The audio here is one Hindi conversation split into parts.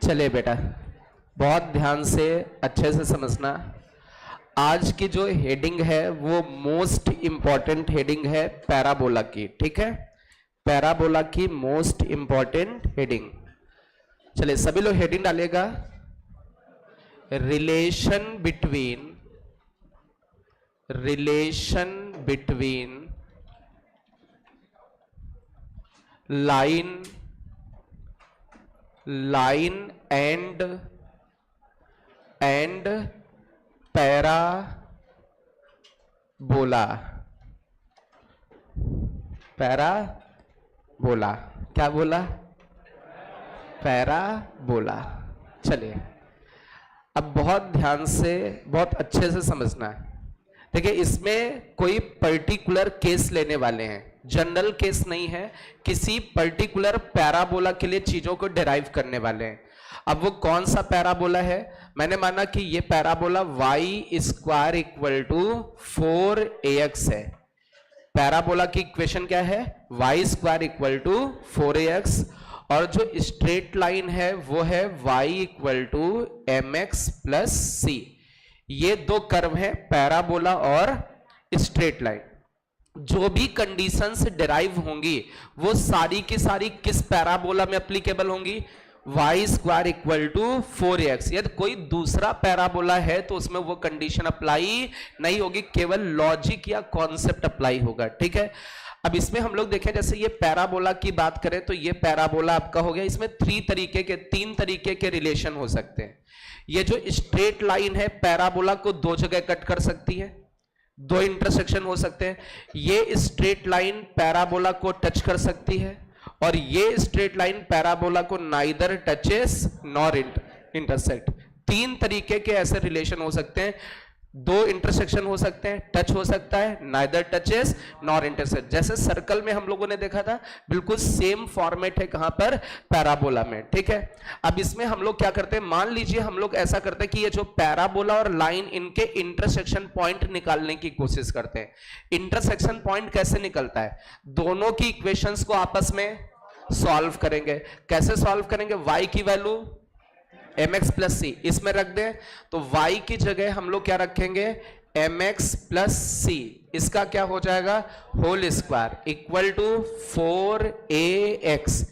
चलिए बेटा, बहुत ध्यान से अच्छे से समझना। आज की जो हेडिंग है वो मोस्ट इंपॉर्टेंट हेडिंग है पैराबोला की, ठीक है। पैराबोला की मोस्ट इंपॉर्टेंट हेडिंग। चलिए सभी लोग हेडिंग डालेगा, relation between line and parabola. क्या बोला? पैराबोला। चलिए अब बहुत ध्यान से बहुत अच्छे से समझना है। देखिए इसमें कोई पर्टिकुलर केस लेने वाले हैं, जनरल केस नहीं है, किसी पर्टिकुलर पैराबोला के लिए चीजों को डिराइव करने वाले हैं। अब वो कौन सा पैराबोला है? मैंने माना कि ये parabola y square equal to 4ax है। पैराबोला की इक्वेशन क्या है? y square equal to 4ax, और जो स्ट्रेट लाइन है वो है y equal to mx plus c। ये दो कर्व है, पैराबोला और स्ट्रेट लाइन। जो भी कंडीशंस डिराइव होंगी वो सारी की सारी किस पैराबोला में एप्लीकेबल होंगी? y square equal to 4ax। यदि कोई दूसरा पैराबोला है तो उसमें वो कंडीशन अप्लाई नहीं होगी, केवल लॉजिक या कॉन्सेप्ट अप्लाई होगा, ठीक है। अब इसमें हम लोग देखें, जैसे ये पैराबोला की बात करें तो ये पैराबोला आपका हो गया। इसमें तीन तरीके के रिलेशन हो सकते हैं। ये जो स्ट्रेट लाइन है पैराबोला को दो जगह कट कर सकती है, दो इंटरसेक्शन हो सकते हैं। ये स्ट्रेट लाइन पैराबोला को टच कर सकती है, और ये स्ट्रेट लाइन पैराबोला को नाइदर टचेस नॉर इंटरसेक्ट। तीन तरीके के ऐसे रिलेशन हो सकते हैं। दो इंटरसेक्शन हो सकते हैं, टच हो सकता है, नाइदर टचेस नॉर इंटरसेक्ट। जैसे सर्कल में हम लोगों ने देखा था, बिल्कुल सेम फॉर्मेट है कहां पर? पैराबोला में, ठीक है। अब इसमें हम लोग क्या करते हैं, मान लीजिए हम लोग ऐसा करते हैं कि ये जो पैराबोला और लाइन, इनके इंटरसेक्शन पॉइंट निकालने की कोशिश करते हैं। इंटरसेक्शन पॉइंट कैसे निकलता है? दोनों की इक्वेशंस को आपस में सॉल्व करेंगे। कैसे सॉल्व करेंगे? y की वैल्यू mx प्लस सी इसमें रख दें, तो y की जगह हम लोग क्या रखेंगे? mx plus C. इसका क्या हो जाएगा? Whole square equal to 4ax।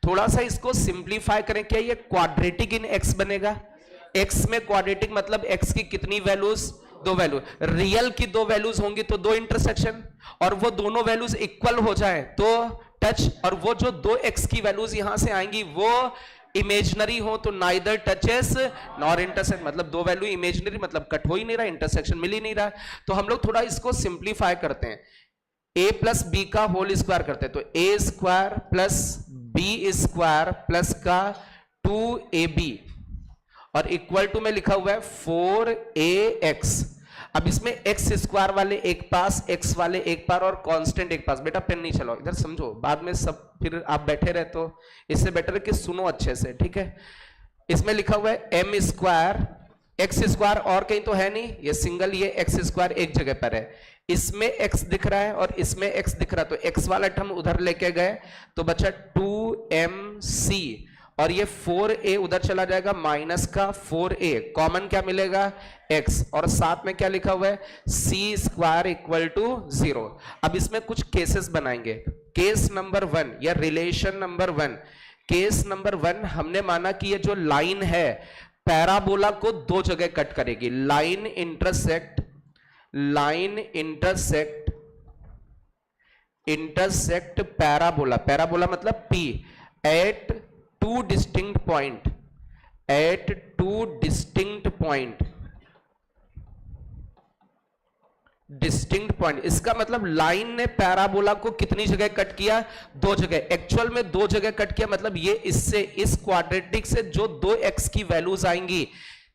थोड़ा सा इसको सिंप्लीफाई करें, क्या ये क्वाड्रेटिक इन x बनेगा? x में क्वाड्रेटिक मतलब x की कितनी वैल्यूज? दो वैल्यू। रियल की दो वैल्यूज होंगी तो दो इंटरसेक्शन, और वो दोनों वैल्यूज इक्वल हो जाए तो टच, और वो जो दो x की वैल्यूज यहां से आएंगी वो इमेजनरी हो तो नाइदर टचेस नॉर इंटरसेक्ट। मतलब दो वैल्यू इमेजनरी, मतलब कट हो ही नहीं रहा, इंटरसेक्शन मिल ही नहीं रहा। तो हम लोग थोड़ा इसको सिंप्लीफाई करते हैं, a प्लस बी का होल स्क्वायर करते हैं, तो a square plus B square plus का 2ab, और इक्वल टू में लिखा हुआ है 4ax। अब इसमें x स्क्वायर वाले एक पास, x वाले एक पार, और कांस्टेंट एक पास। बेटा पेन नहीं चलाओ, इधर समझो, बाद में सब फिर आप बैठे रहे तो इससे बेटर है कि सुनो अच्छे से, ठीक है। इसमें लिखा हुआ है m स्क्वायर, x स्क्वायर और कहीं तो है नहीं, ये सिंगल, ये x स्क्वायर एक जगह पर है। इसमें x दिख रहा है और इसमें x दिख रहा है, तो x वाला टर्म उधर लेके गए तो बचा 2mc, और ये 4a उधर चला जाएगा, माइनस का 4a, कॉमन क्या मिलेगा? x, और साथ में क्या लिखा हुआ है? c square equal to 0। अब इसमें कुछ केसेस बनाएंगे। केस नंबर 1 या रिलेशन नंबर 1, केस नंबर 1 हमने माना कि ये जो लाइन है पैराबोला को दो जगह कट करेगी। लाइन इंटरसेक्ट पैराबोला, पैराबोला मतलब p at two distinct point. इसका मतलब लाइन ने पैराबोला को कितनी जगह कट किया? दो जगह। एक्चुअल में दो जगह कट किया, मतलब ये इससे, इस क्वाड्रेटिक से जो दो x की वैल्यूज आएंगी,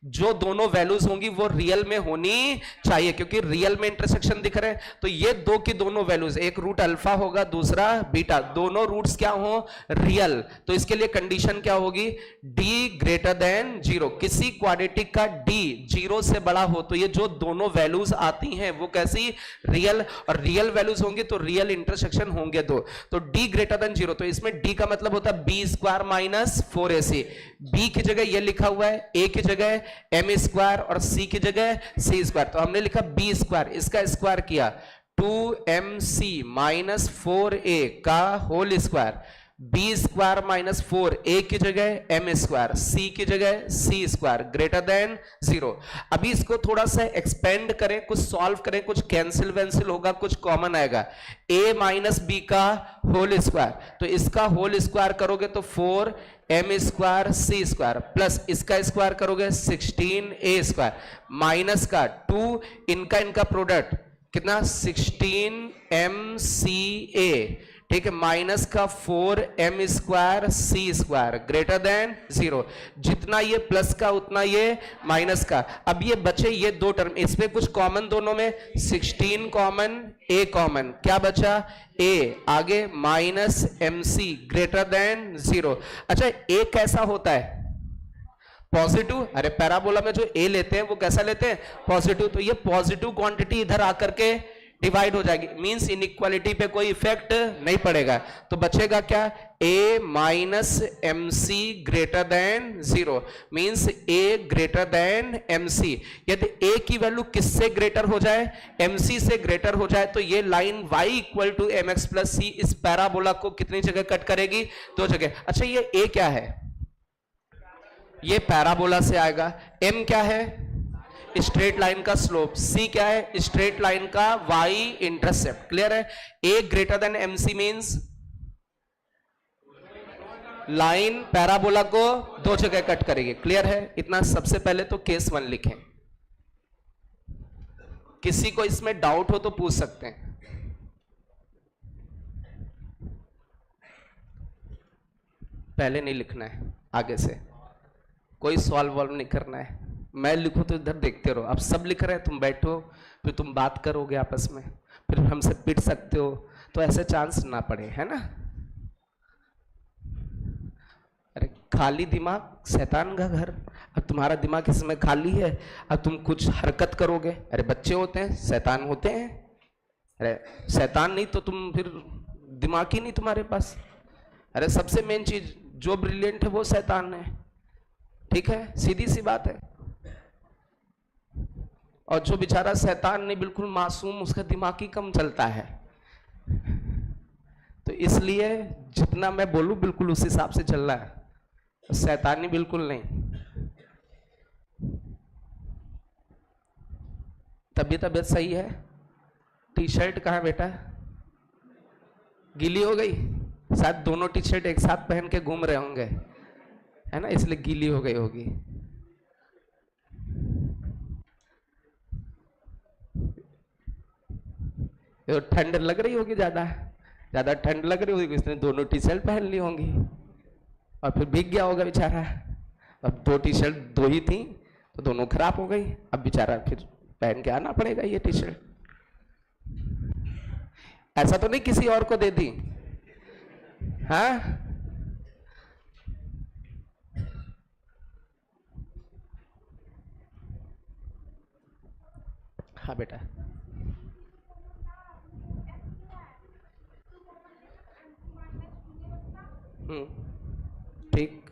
जो दोनों वैल्यूज होंगी वो रियल में होनी चाहिए, क्योंकि रियल में इंटरसेक्शन दिख रहे हैं। तो ये दो की दोनों वैल्यूज, एक रूट अल्फा होगा दूसरा बीटा, दोनों रूट्स क्या हो, रियल। तो इसके लिए कंडीशन क्या होगी, डी ग्रेटर देन जीरो। किसी क्वाड्रेटिक का डी जीरो से बड़ा हो तो ये जो दोनों वैल्यूज आती हैं वो कैसी, रियल। और रियल वैल्यूज होंगी तो रियल इंटरसेक्शन होंगे दो। तो डी ग्रेटर देन जीरो, तो इसमें डी का मतलब होता है B square minus 4ac। B की जगह ये लिखा हुआ है, ए की जगह एम स्क्वायर और सी की जगह सी स्क्वायर, तो हमने लिखा बी स्क्वायर, इसका स्क्वायर किया 2mc माइनस 4a का whole square, B square minus 4a की जगह एम स्क्वायर, सी की जगह C square greater than zero. अभी इसको थोड़ा सा एक्सपेंड करें, कुछ सॉल्व करें, कुछ कैंसिल वैंसिल होगा, कुछ कॉमन आएगा। a माइनस बी का होल स्क्वायर, तो इसका होल स्क्वायर करोगे तो 4m स्क्वायर सी स्क्वायर, प्लस इसका स्क्वायर करोगे 16a स्क्वायर, माइनस का 2, इनका प्रोडक्ट कितना 16mca, ठीक है, माइनस का 4m स्क्वायर सी स्क्वायर ग्रेटर देन जीरो। जितना ये प्लस का उतना ये माइनस का। अब ये बचे ये दो टर्म, इसमें कुछ कॉमन दोनों में, 16 कॉमन, a कॉमन, क्या बचा a, आगे minus mc greater than zero. अच्छा a कैसा होता है, पॉजिटिव। अरे पैराबोला में जो a लेते हैं वो कैसा लेते हैं, पॉजिटिव। तो ये पॉजिटिव क्वांटिटी इधर आकर के डिवाइड हो जाएगी, मींस इनइक्वालिटी पे कोई इफेक्ट नहीं पड़ेगा। तो बचेगा क्या, a minus mc greater than zero, means a greater than mc। यदि a की वैल्यू किससे ग्रेटर हो जाए, mc से ग्रेटर हो जाए, तो ये line y equal to mx plus c इस पैराबोला को कितनी जगह कट करेगी, दो जगह। अच्छा ये a क्या है, ये पैराबोला से आएगा। m क्या है, स्ट्रेट लाइन का स्लोप। c क्या है, स्ट्रेट लाइन का y इंटरसेप्ट। क्लियर है। a greater than mc means line parabola को दो जगह कट करेगी। क्लियर है। इतना सबसे पहले तो केस 1 लिखें, किसी को इसमें डाउट हो तो पूछ सकते हैं। पहले नहीं लिखना है, आगे से कोई सॉल्व वॉल्व नहीं करना है। मैं लिखूं तो इधर देखते रहो, आप सब लिख रहे हैं, तुम बैठो, फिर तुम बात करोगे आपस में, फिर हमसे पिट सकते हो, तो ऐसे चांस ना पड़े, है ना। अरे खाली दिमाग शैतान का घर। अब तुम्हारा दिमाग इसमें खाली है, अब तुम कुछ हरकत करोगे, अरे बच्चे होते हैं, शैतान होते हैं। अरे शैतान नहीं तो तुम फिर दिमाग ही नहीं तुम्हारे पास। अरे सबसे मेन चीज जो ब्रिलियंट है वो शैतान है, ठीक है, सीधी सी बात है। और जो बेचारा शैतान नहीं, बिल्कुल मासूम, उसका दिमाग ही कम चलता है। तो इसलिए जितना मैं बोलूं बिल्कुल उस हिसाब से चलना है, शैतानी बिल्कुल नहीं। तबीयत सही है। टी शर्ट कहाँ बेटा, गीली हो गई, शायद दोनों टी शर्ट एक साथ पहन के घूम रहे होंगे, है ना, इसलिए गीली हो गई होगी। तो ठंड लग रही होगी, ज्यादा ठंड लग रही होगी, इसने दोनों टी शर्ट पहन ली होंगी और फिर भीग गया होगा बेचारा। अब दो टी शर्ट दो ही थी तो दोनों खराब हो गई, अब बेचारा फिर पहन के आना पड़ेगा ये टी शर्ट। ऐसा तो नहीं किसी और को दे दी, हाँ। हाँ बेटा, ठीक,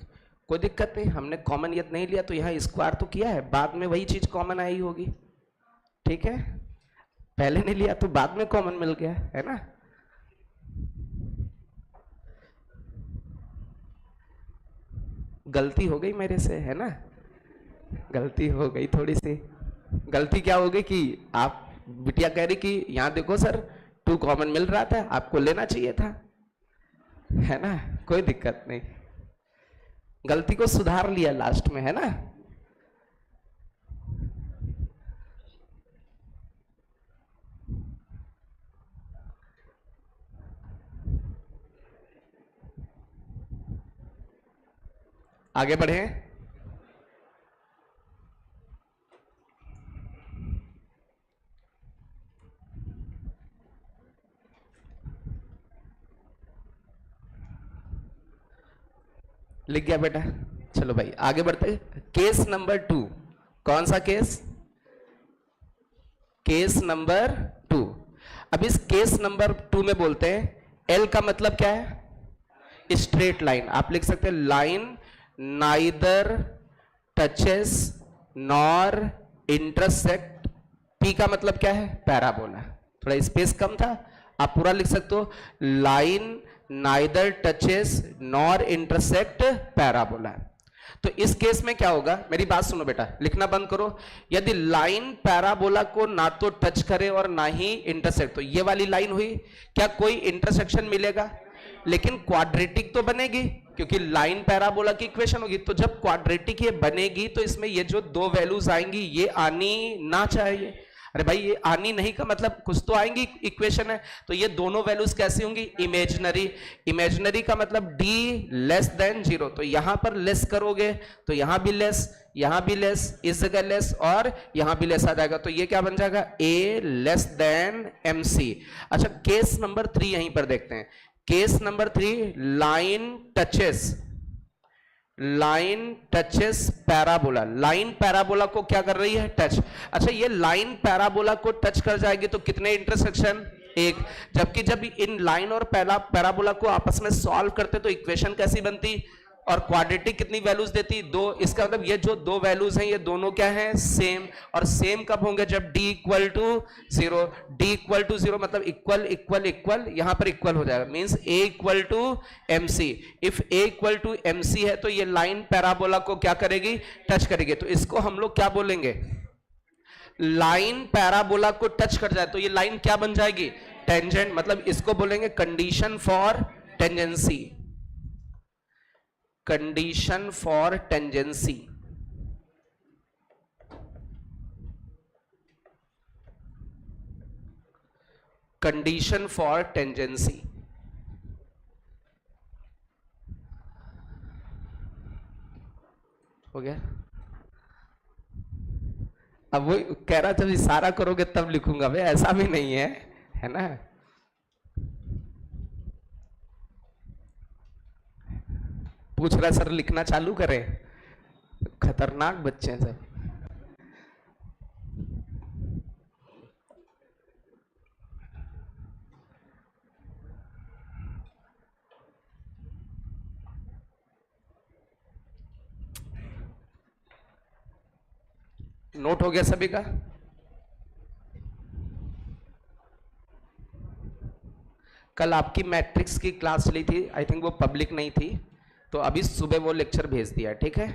कोई दिक्कत नहीं। हमने कॉमन यदि नहीं लिया तो यहाँ स्क्वायर तो किया है, बाद में वही चीज कॉमन आई होगी, ठीक है। पहले नहीं लिया तो बाद में कॉमन मिल गया, है ना। गलती हो गई मेरे से, है ना, गलती हो गई थोड़ी सी। गलती क्या हो गई कि आप बिटिया कह रही कि यहाँ देखो सर 2 कॉमन मिल रहा था, आपको लेना चाहिए था, है ना, कोई दिक्कत नहीं, गलती को सुधार लिया लास्ट में, है ना। आगे बढ़े। लिख गया बेटा? चलो भाई आगे बढ़ते। केस नंबर 2, कौन सा केस? Case number 2। अब इस केस नंबर 2 में बोलते हैं एल का मतलब क्या है? Straight line. आप लिख सकते हैं line neither touches nor intersect. P का मतलब क्या है? पैराबोला। थोड़ा स्पेस कम था, आप पूरा लिख सकते हो line neither touches nor intersect parabola. तो इस केस में क्या होगा, मेरी बात सुनो बेटा, लिखना बंद करो। यदि लाइन पैराबोला को ना तो टच करे और ना ही इंटरसेक्ट, तो ये वाली लाइन हुई, क्या कोई इंटरसेक्शन मिलेगा? लेकिन क्वाड्रेटिक तो बनेगी, क्योंकि लाइन पैराबोला की इक्वेशन होगी। तो जब क्वाड्रेटिक ये बनेगी तो इसमें ये जो दो वैल्यूज आएंगी ये आनी ना चाहिए। अरे भाई ये आनी नहीं का मतलब कुछ तो आएंगी, इक्वेशन है। तो ये दोनों वैल्यूज कैसी होंगी? इमेजिनरी। इमेजिनरी का मतलब d लेस देन 0। तो यहां पर लेस करोगे तो यहां भी लेस, यहां भी लेस, इस जगह लेस और यहां भी लेस आ जाएगा। तो ये क्या बन जाएगा? a less than mc। अच्छा केस नंबर 3 यहीं पर देखते हैं। Case number 3 line touches, line touches parabola. Line parabola को क्या कर रही है? टच। अच्छा ये लाइन पैराबोला को टच कर जाएगी तो कितने इंटरसेक्शन? एक। जबकि जब इन लाइन और पैराबोला को आपस में सॉल्व करते तो इक्वेशन कैसी बनती? और क्वाड्रेटिक कितनी वैल्यूज देती? 2। इसका मतलब ये जो दो वैल्यूज हैं ये दोनों क्या हैं? सेम। और सेम कब होंगे? जब d equal to 0। d equal to 0 मतलब इक्वल इक्वल इक्वल, यहां पर इक्वल हो जाएगा, means a equal to mc। If a equal to mc है तो ये लाइन पैराबोला को क्या करेगी? टच करेगी। तो इसको हम लोग क्या बोलेंगे? लाइन पैराबोला को टच कर जाए तो ये लाइन क्या बन जाएगी? टेंजेंट। मतलब इसको बोलेंगे condition for tangency. Condition for tangency. Condition for tangency. हो गया? अब वो कह रहा जब इशारा करोगे तब लिखूंगा भाई, ऐसा भी नहीं है ना? पूछ रहा सर लिखना चालू करें? खतरनाक बच्चे हैं सब। नोट हो गया सभी का? कल आपकी मैट्रिक्स की क्लास ली थी, आई थिंक वो पब्लिक नहीं थी, तो अभी सुबह वो लेक्चर भेज दिया, ठीक है?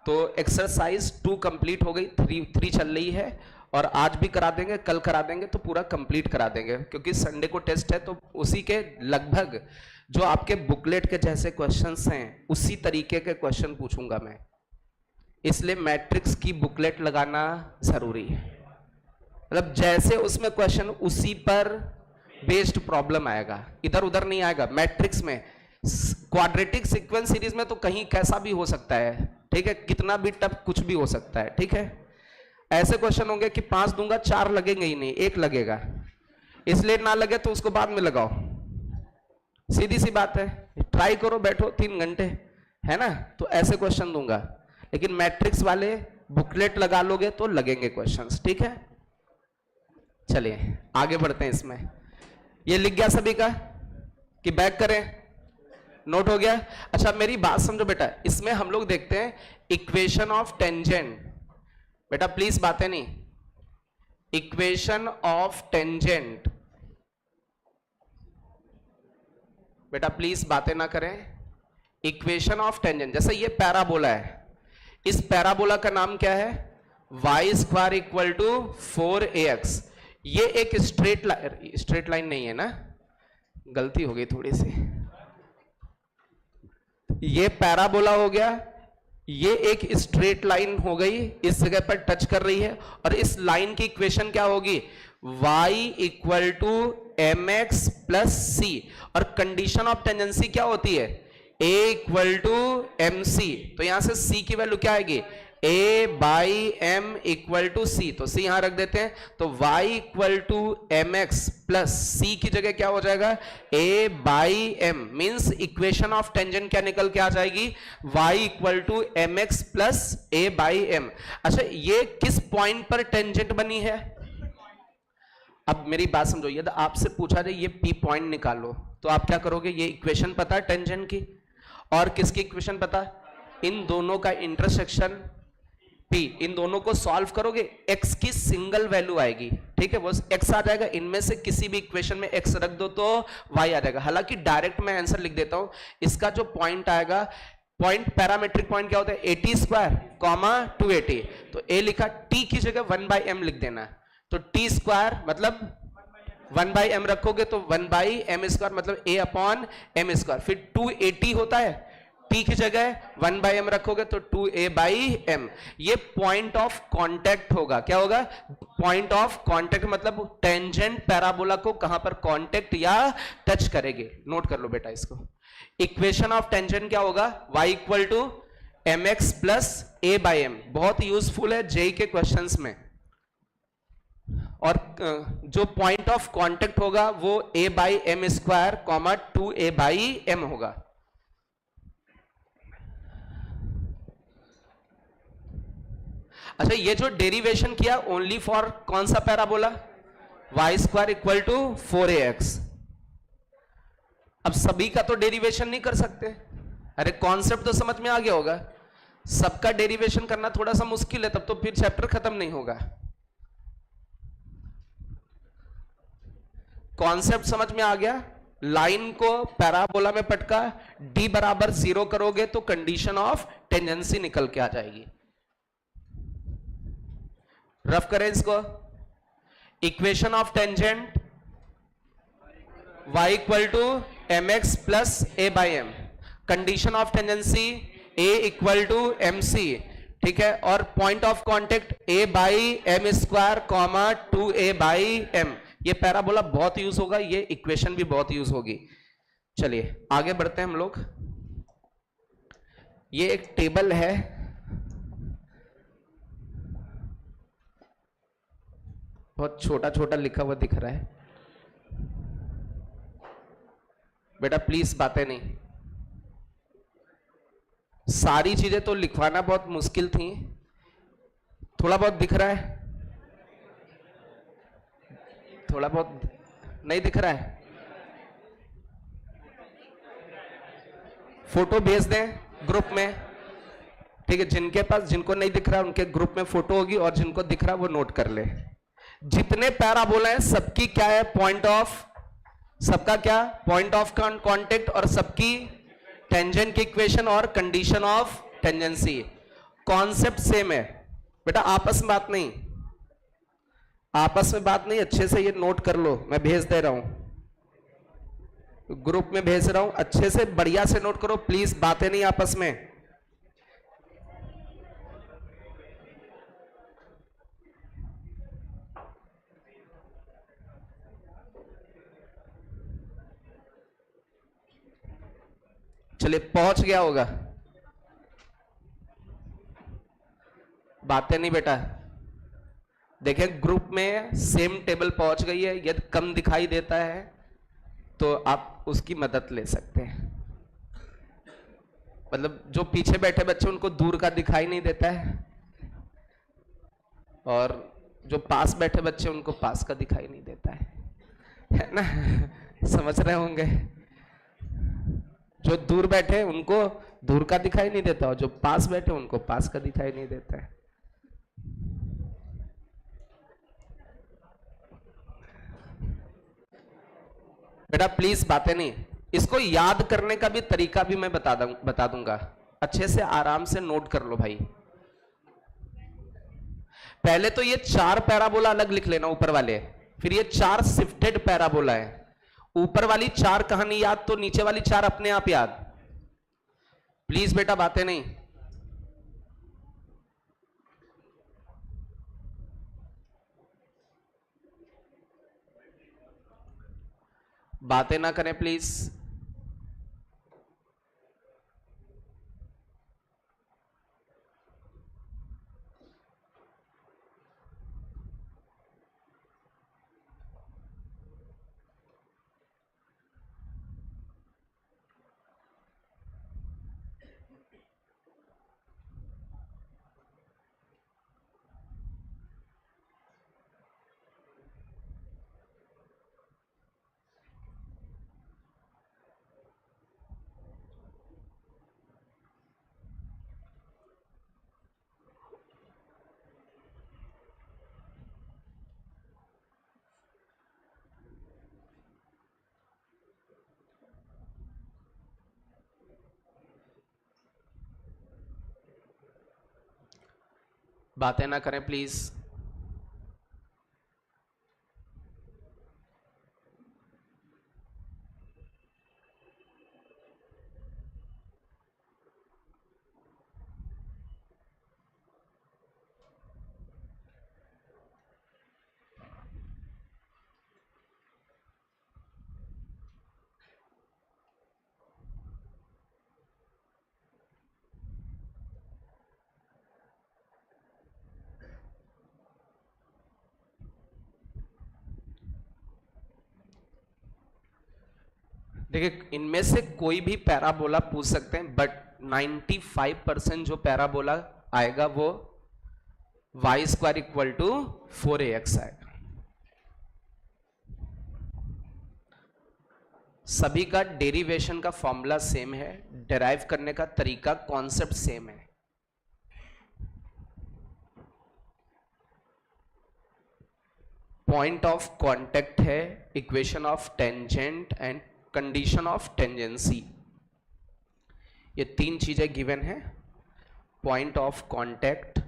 तो एक्सरसाइज 2 कंप्लीट हो गई, 3 चल रही है, और आज भी करा देंगे, कल करा देंगे, तो पूरा कंप्लीट करा देंगे, क्योंकि संडे को टेस्ट है। तो उसी के लगभग जो आपके बुकलेट के जैसे क्वेश्चंस हैं उसी तरीके के क्वेश्चन पूछूंगा मैं, इसलिए मैट्रिक्स की बुकलेट लगाना जरूरी है। मतलब जैसे उसमें क्वेश्चन उसी पर बेस्ड प्रॉब्लम आएगा, इधर उधर नहीं आएगा। मैट्रिक्स में क्वाड्रेटिक सीक्वेंस सीरीज में तो कहीं कैसा भी हो सकता है, ठीक है? कितना भी टफ कुछ भी हो सकता है, ठीक है? ऐसे क्वेश्चन होंगे कि 5 दूंगा 4 लगेंगे ही नहीं, 1 लगेगा, इसलिए ना लगे तो उसको बाद में लगाओ। सीधी सी बात है, ट्राई करो, बैठो 3 घंटे, है ना? तो ऐसे क्वेश्चन दूंगा। लेकिन मैट्रिक्स वाले बुकलेट लगा लोगे तो लगेंगे क्वेश्चंस, ठीक है? चलिए आगे बढ़ते हैं। इसमें ये लिख गया सभी का कि बैक करें? नोट हो गया? अच्छा मेरी बात समझो बेटा, इसमें हम लोग देखते हैं इक्वेशन ऑफ टेंजेंट। बेटा प्लीज बातें नहीं, इक्वेशन ऑफ टेंजेंट, बेटा प्लीज बातें ना करें। इक्वेशन ऑफ टेंजेंट, जैसे ये पैराबोला है, इस पैराबोला का नाम क्या है? y square equal to 4ax। ये एक स्ट्रेट लाइन नहीं है ना, गलती हो गई थोड़ी सी, ये पैराबोला हो गया, ये एक स्ट्रेट लाइन हो गई, इस जगह पर टच कर रही है, और इस लाइन की इक्वेशन क्या होगी? y equal to mx plus c। और कंडीशन ऑफ टेंजेंसी क्या होती है? a equal to mc। तो यहां से c की वैल्यू क्या आएगी? A by m equal to c, तो सी यहां रख देते हैं, तो y equal to M x plus c की जगह क्या हो जाएगा, a by m, means equation of tangent क्या निकल के आ जाएगी, y equal to M x plus A by M. अच्छा, ये किस पॉइंट पर टेंजेंट बनी है? अब मेरी बात समझो, यदि आपसे पूछा जाए ये P पॉइंट निकालो, तो आप क्या करोगे? ये इक्वेशन पता है टेंजेंट की, और किसकी इक्वेशन पता है? इन दोनों का इंटरसेक्शन P, इन दोनों को सॉल्व करोगे, x की सिंगल वैल्यू आएगी, ठीक है, वो x आ जाएगा, इनमें से किसी भी इक्वेशन में x रख दो तो y आ जाएगा। हालांकि डायरेक्ट मैं आंसर लिख देता हूं, इसका जो पॉइंट आएगा, पॉइंट पैरामेट्रिक पॉइंट क्या होता है, 80 स्क्वायर कॉमा 280, तो a लिखा, t की जगह 1 बाई m लिख देना, तो t स्क्वायर मतलब 1 बाई एम रखोगे तो 1 बाई एम स्क्वायर मतलब a अपॉन एम स्क्वायर, फिर 280 होता है, t की जगह 1 बाई एम रखोगे तो 2a बाई एम। ये पॉइंट ऑफ कांटेक्ट होगा, क्या होगा, पॉइंट ऑफ कांटेक्ट, मतलब टेंजेंट पैराबोला को कहां पर कांटेक्ट या टच करेंगे। नोट कर लो बेटा इसको, इक्वेशन ऑफ टेंजेंट क्या होगा, y equal to M x plus A by M, बहुत यूजफुल है जेई के क्वेश्चंस में, और जो पॉइंट ऑफ कांटेक्ट होगा वो a by M square comma 2a by M होगा। अच्छा, ये जो डेरिवेशन किया ओनली फॉर कौन सा parabola, Y square equal to 4ax। अब सभी का तो डेरिवेशन नहीं कर सकते, अरे कॉन्सेप्ट तो समझ में आ गया होगा, सबका डेरिवेशन करना थोड़ा सा मुश्किल है, तब तो फिर चैप्टर खत्म नहीं होगा। कॉन्सेप्ट समझ में आ गया, लाइन को पैराबोला में पटका, d बराबर 0 करोगे तो कंडीशन ऑफ टेंजेंसी निकल के आ जाएगी। रफ करें इसको, equation of tangent y equal to M x plus A by M, condition of tangency a equal to M C, ठीक है, और point of contact a by M square comma 2a by M. ये पैराबोला बहुत यूज होगा, ये इक्वेशन भी बहुत यूज होगी। चलिए आगे बढ़ते हैं हम लोग। ये एक टेबल है, बहुत छोटा छोटा लिखा हुआ दिख रहा है बेटा, प्लीज बातें नहीं, सारी चीजें तो लिखवाना बहुत मुश्किल थी, थोड़ा बहुत दिख रहा है, थोड़ा बहुत नहीं दिख रहा है, फोटो भेज दें ग्रुप में, ठीक है, जिनके पास, जिनको नहीं दिख रहा उनके ग्रुप में फोटो होगी, और जिनको दिख रहा वो नोट कर ले। जितने पैराबोला हैं सबकी क्या है, पॉइंट ऑफ, सबका क्या, पॉइंट ऑफ कांटेक्ट, और सबकी टेंजेंट की इक्वेशन और condition of tangency, concept same है बेटा, आपस में बात नहीं, आपस में बात नहीं, अच्छे से ये नोट कर लो, मैं भेज दे रहा हूं, ग्रुप में भेज रहा हूं, अच्छे से बढ़िया से नोट करो प्लीज, बातें नहीं आपस में। चलिए पहुंच गया होगा, बातें नहीं बेटा, देखें ग्रुप में सेम टेबल पहुंच गई है, यदि कम दिखाई देता है तो आप उसकी मदद ले सकते हैं, मतलब जो पीछे बैठे बच्चे उनको दूर का दिखाई नहीं देता है, और जो पास बैठे बच्चे उनको पास का दिखाई नहीं देता है ना समझ रहे होंगे, जो दूर बैठे उनको दूर का दिखाई नहीं देता, और जो पास बैठे उनको पास का दिखाई नहीं देता है। बेटा प्लीज बातें नहीं, इसको याद करने का भी तरीका भी मैं बता दूंगा, अच्छे से आराम से नोट कर लो भाई। पहले तो ये 4 पैराबोला अलग लिख लेना ऊपर वाले, फिर ये 4 शिफ्टेड पैराबोला है, ऊपर वाली 4 कहानी याद तो नीचे वाली 4 अपने आप याद, प्लीज बेटा बातें नहीं। बातें ना करें प्लीज। बातें ना करें प्लीज। देखिए, इनमें से कोई भी पैराबोला पूछ सकते हैं, बट 95% जो पैराबोला आएगा वो Y square equal to 4ax आएगा। सभी का डेरिवेशन का फॉर्मूला सेम है, डेराइव करने का तरीका, कॉन्सेप्ट सेम है। पॉइंट ऑफ कांटेक्ट है, equation of tangent and condition of tangency, ये तीन चीजें गिवन है। पॉइंट ऑफ कांटेक्ट,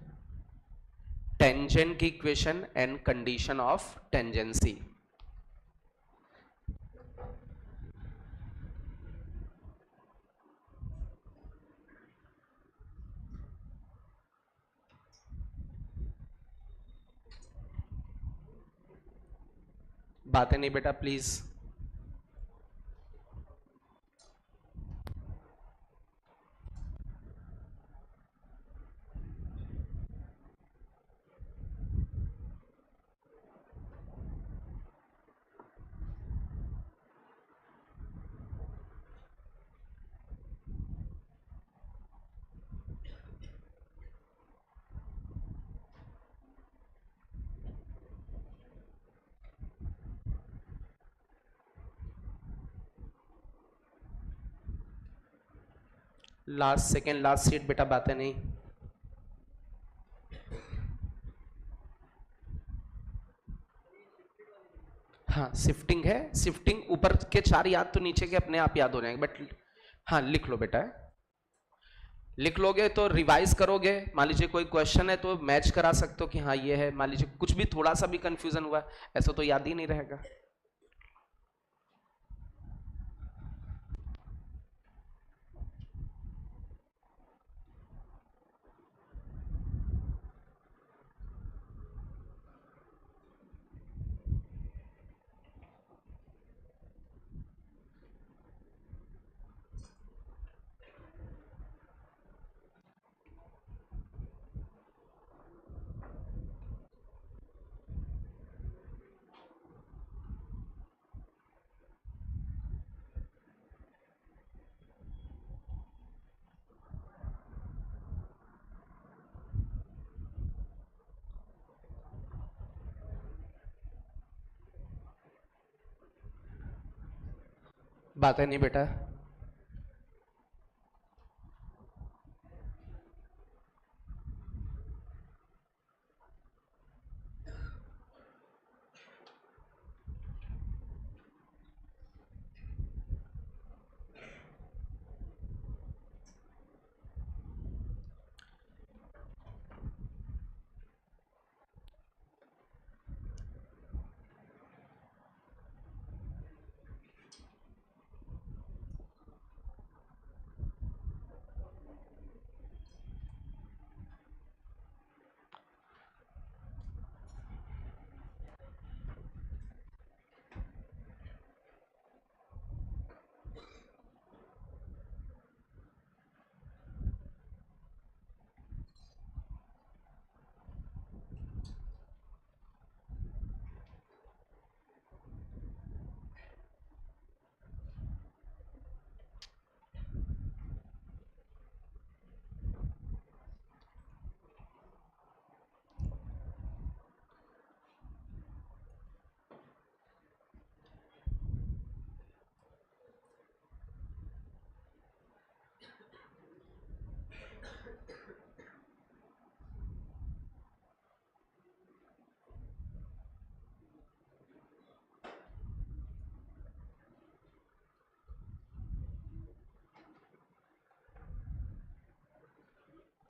टेंजेंट की equation and condition of tangency. बातें नहीं बेटा please. Last second last seat बेटा, बातें नहीं। हाँ शिफ्टिंग है, शिफ्टिंग ऊपर के चार याद तो नीचे के अपने आप याद हो जाएंगे, बट हाँ लिख लो बेटा। लिख लोगे तो रिवाइज करोगे, मान लीजिए कोई क्वेश्चन है तो मैच करा सकते हो कि हाँ ये है, मान लीजिए कुछ भी थोड़ा सा भी कंफ्यूजन हुआ ऐसा तो याद ही नहीं रहेगा। बातें नहीं बेटा।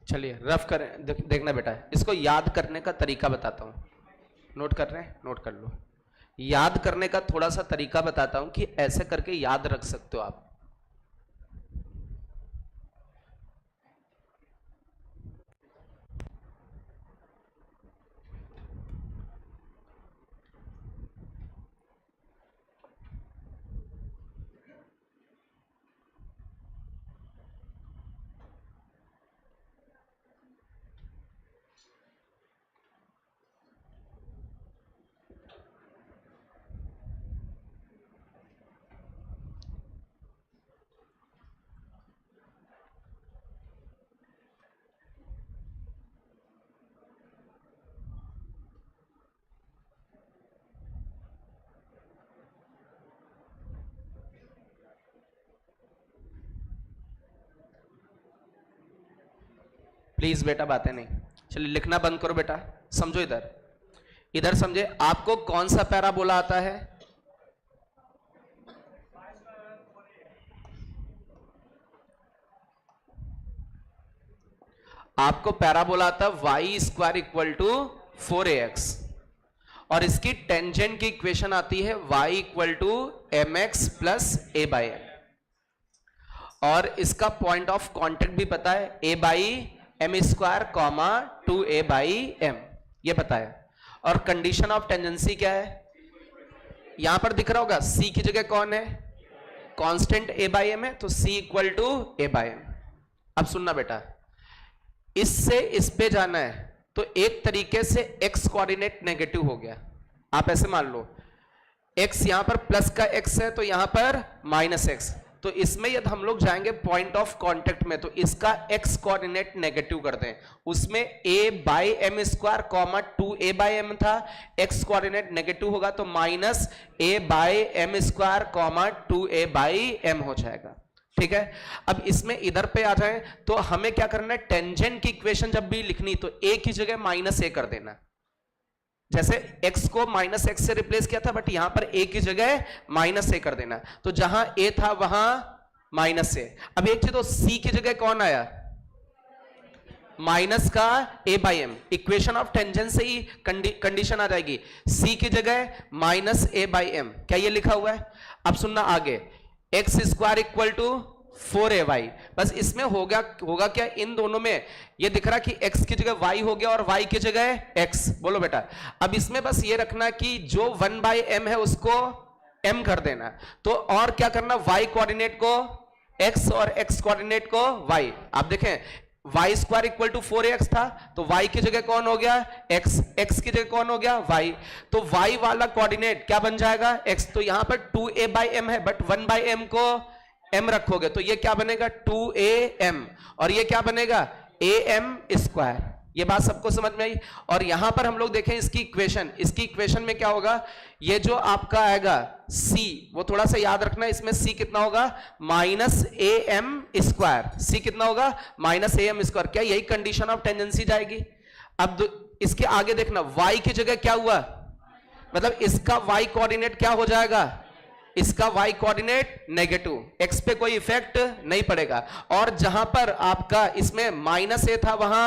चलिए रफ करें, देखना बेटा, इसको याद करने का तरीका बताता हूं। नोट कर रहे हैं, नोट कर लो। याद करने का थोड़ा सा तरीका बताता हूं कि ऐसे करके याद रख सकते हो आप। प्लीज बेटा बातें नहीं, चलिए लिखना बंद करो बेटा, समझो इधर, इधर समझे। आपको कौन सा पैराबोला आता है? आपको पैराबोला आता है Y square equal to 4ax, और इसकी टेंजेंट की इक्वेशन आती है y equal to mx plus a by M, और इसका पॉइंट ऑफ कांटेक्ट भी पता है, a by M square comma 2a by M, ये पता है। और कंडीशन ऑफ टेंजेंसी क्या है? यहां पर दिख रहा होगा c की जगह कौन है? कांस्टेंट a बाई एम है, तो c equal to a by M. अब सुनना बेटा, इससे इस पे जाना है तो एक तरीके से x कोऑर्डिनेट नेगेटिव हो गया। आप ऐसे मान लो x यहां पर प्लस का x है तो यहां पर माइनस x, तो इसमें यदि हम लोग जाएंगे पॉइंट ऑफ कांटेक्ट में तो इसका x कोऑर्डिनेट नेगेटिव कर दें, उसमें a by M square comma 2a by m था, x कोऑर्डिनेट नेगेटिव होगा तो minus a by M square comma 2a by m हो जाएगा। ठीक है, अब इसमें इधर पे आ जाए तो हमें क्या करना है, टेंजेंट की इक्वेशन जब भी लिखनी तो a की जगह माइनस a कर देना। जैसे x को माइनस x से रिप्लेस किया था, बट यहां पर a की जगह माइनस a कर देना, तो जहां a था वहां माइनस a। अब एक चीज, तो c की जगह कौन आया? माइनस का a by m, equation of tangent से ही कंडीशन आ जाएगी, c की जगह माइनस a बाई एम, क्या ये लिखा हुआ है? अब सुनना आगे, x square equal to 4ay, बस इसमें होगा क्या, इन दोनों में ये दिख रहा कि x की जगह y हो गया और y की जगह x, बोलो बेटा। अब इसमें बस ये रखना कि जो 1 बाई एम है उसको m कर देना, तो और क्या करना, y कोऑर्डिनेट को x और x कोऑर्डिनेट को y। आप देखें y square equal to 4ax था, तो y की जगह कौन हो गया? x, x की जगह कौन हो गया? y, तो y वाला कोऑर्डिनेट क्या बन जाएगा? x, तो यहां पर 2a बाई एम है, बट 1 बाई एम को m रखोगे तो ये क्या बनेगा? 2am, और ये क्या बनेगा? am square. ये बात सबको समझ में आई? और यहां पर हम लोग देखें इसकी इक्वेशन, इसकी इक्वेशन में क्या होगा, ये जो आपका आएगा c, वो थोड़ा सा याद रखना, इसमें c कितना होगा? Minus am square. c कितना होगा? Minus am square. क्या यही कंडीशन ऑफ टेंजेंसी जाएगी? अब इसके आगे देखना, y की जगह क्या हुआ, मतलब इसका y कोऑर्डिनेट क्या हो जाएगा? इसका y कोऑर्डिनेट नेगेटिव, x पे कोई इफेक्ट नहीं पड़ेगा, और जहां पर आपका इसमें माइनस a था वहां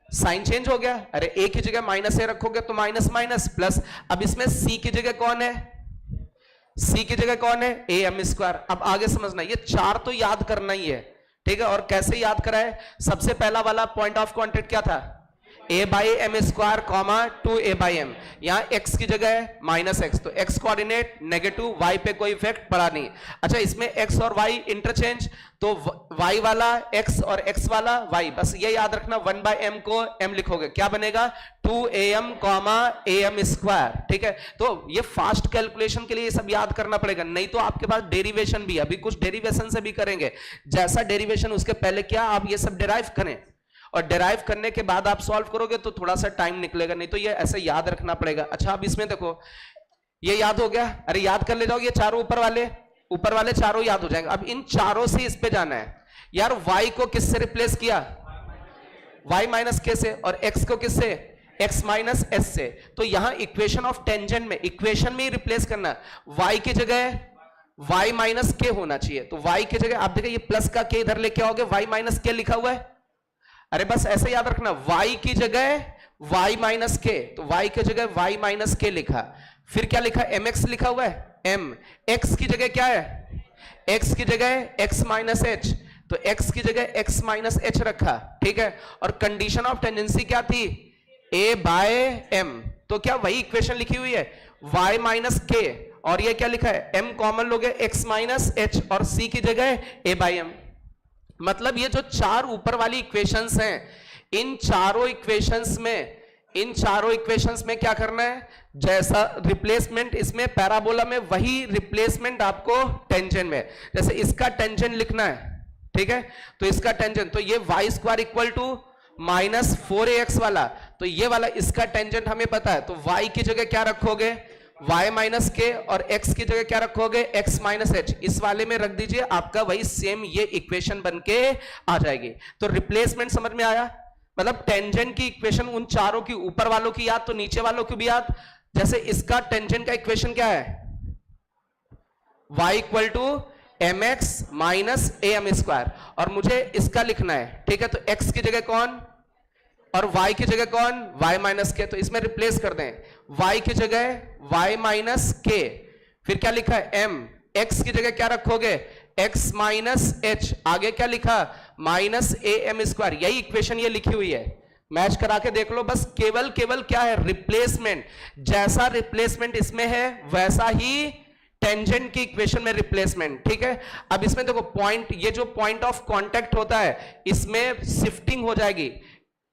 साइन चेंज हो गया, अरे a की जगह माइनस a रखोगे तो माइनस माइनस प्लस। अब इसमें c की जगह कौन है? c की जगह कौन है? am square. अब आगे समझना, ये चार तो याद करना ही है, ठीक है। और कैसे याद कराए? सबसे पहला वाला पॉइंट ऑफ कांटेक्ट क्या था? a by M square comma 2a by m, यहां x की जगह है माइनस x, तो x कोऑर्डिनेट नेगेटिव, y पे कोई इफेक्ट पड़ा नहीं। अच्छा, इसमें x और y इंटरचेंज, तो y वाला x और x वाला y, बस ये याद रखना, 1 बाई एम को m लिखोगे, क्या बनेगा? 2am comma am square. ठीक है, तो ये फास्ट कैलकुलेशन के लिए ये सब याद करना पड़ेगा, नहीं तो आपके पास डेरिवेशन भी, अभी कुछ डेरिवेशन से भी करेंगे, जैसा डेरिवेशन उसके पहले क्या आप ये सब डिराइव करें, और डिराइव करने के बाद आप सॉल्व करोगे तो थोड़ा सा टाइम निकलेगा, नहीं तो ये ऐसे याद रखना पड़ेगा। अच्छा, अब इसमें देखो, ये याद हो गया, अरे याद कर ले जाओ, ये चारों ऊपर वाले चारों याद हो जाएंगे। अब इन चारों से इस पे जाना है यार, y को किससे रिप्लेस किया? y माइनस के से, और x को किससे? x माइनस s से। तो यहां इक्वेशन ऑफ टेंजेंट में, इक्वेशन में ही रिप्लेस करना, y की जगह y माइनस के होना चाहिए, तो y की जगह आप देखिए ये प्लस का k इधर लेके आओगे, y माइनस के लिखा हुआ है, अरे बस ऐसे याद रखना, y की जगह y माइनस के, तो y की जगह y माइनस के लिखा, फिर क्या लिखा, mx लिखा हुआ है, m, x की जगह क्या है, x की जगह x माइनस एच, तो x की जगह x माइनस एच रखा, ठीक है। और कंडीशन ऑफ टेंजेंसी क्या थी, a बाय m, तो क्या वही इक्वेशन लिखी हुई है, y माइनस के, और ये क्या लिखा है, m कॉमन लोगे x माइनस एच, और c की जगह a बाय m। मतलब ये जो चार ऊपर वाली इक्वेशंस हैं, इन चारों इक्वेशंस में क्या करना है, जैसा रिप्लेसमेंट इसमें पैराबोला में, वही रिप्लेसमेंट आपको टेंजेंट में, जैसे इसका टेंजेंट लिखना है, ठीक है, तो इसका टेंजेंट, तो ये y square equal to minus 4ax वाला, तो ये वाला इसका टेंजेंट हमें पता है, तो y की जगह क्या रखोगे, y माइनस के, और x की जगह क्या रखोगे, x माइनस एच, इस वाले में रख दीजिए, आपका वही सेम ये इक्वेशन बनके आ जाएगी। तो रिप्लेसमेंट समझ में आया, मतलब टेंजेंट की इक्वेशन उन चारों की, ऊपर वालों की याद तो नीचे वालों की भी याद। जैसे इसका टेंजेंट का इक्वेशन क्या है, y equal to mx minus am square, और मुझे इसका लिखना है, ठीक है, तो x की जगह कौन और y की जगह कौन, y माइनस के, तो इसमें रिप्लेस कर दें, y की जगह y माइनस के, फिर क्या लिखा है m, x की जगह क्या रखोगे, x माइनस एच, आगे क्या लिखा, माइनस ए एम स्क्वायर, यही इक्वेशन ये लिखी हुई है, मैच करा के देख लो। बस केवल क्या है, रिप्लेसमेंट, जैसा रिप्लेसमेंट इसमें है वैसा ही टेंजेंट की इक्वेशन में रिप्लेसमेंट, ठीक है। अब इसमें देखो पॉइंट, ये जो पॉइंट ऑफ कांटेक्ट होता है इसमें शिफ्टिंग हो जाएगी,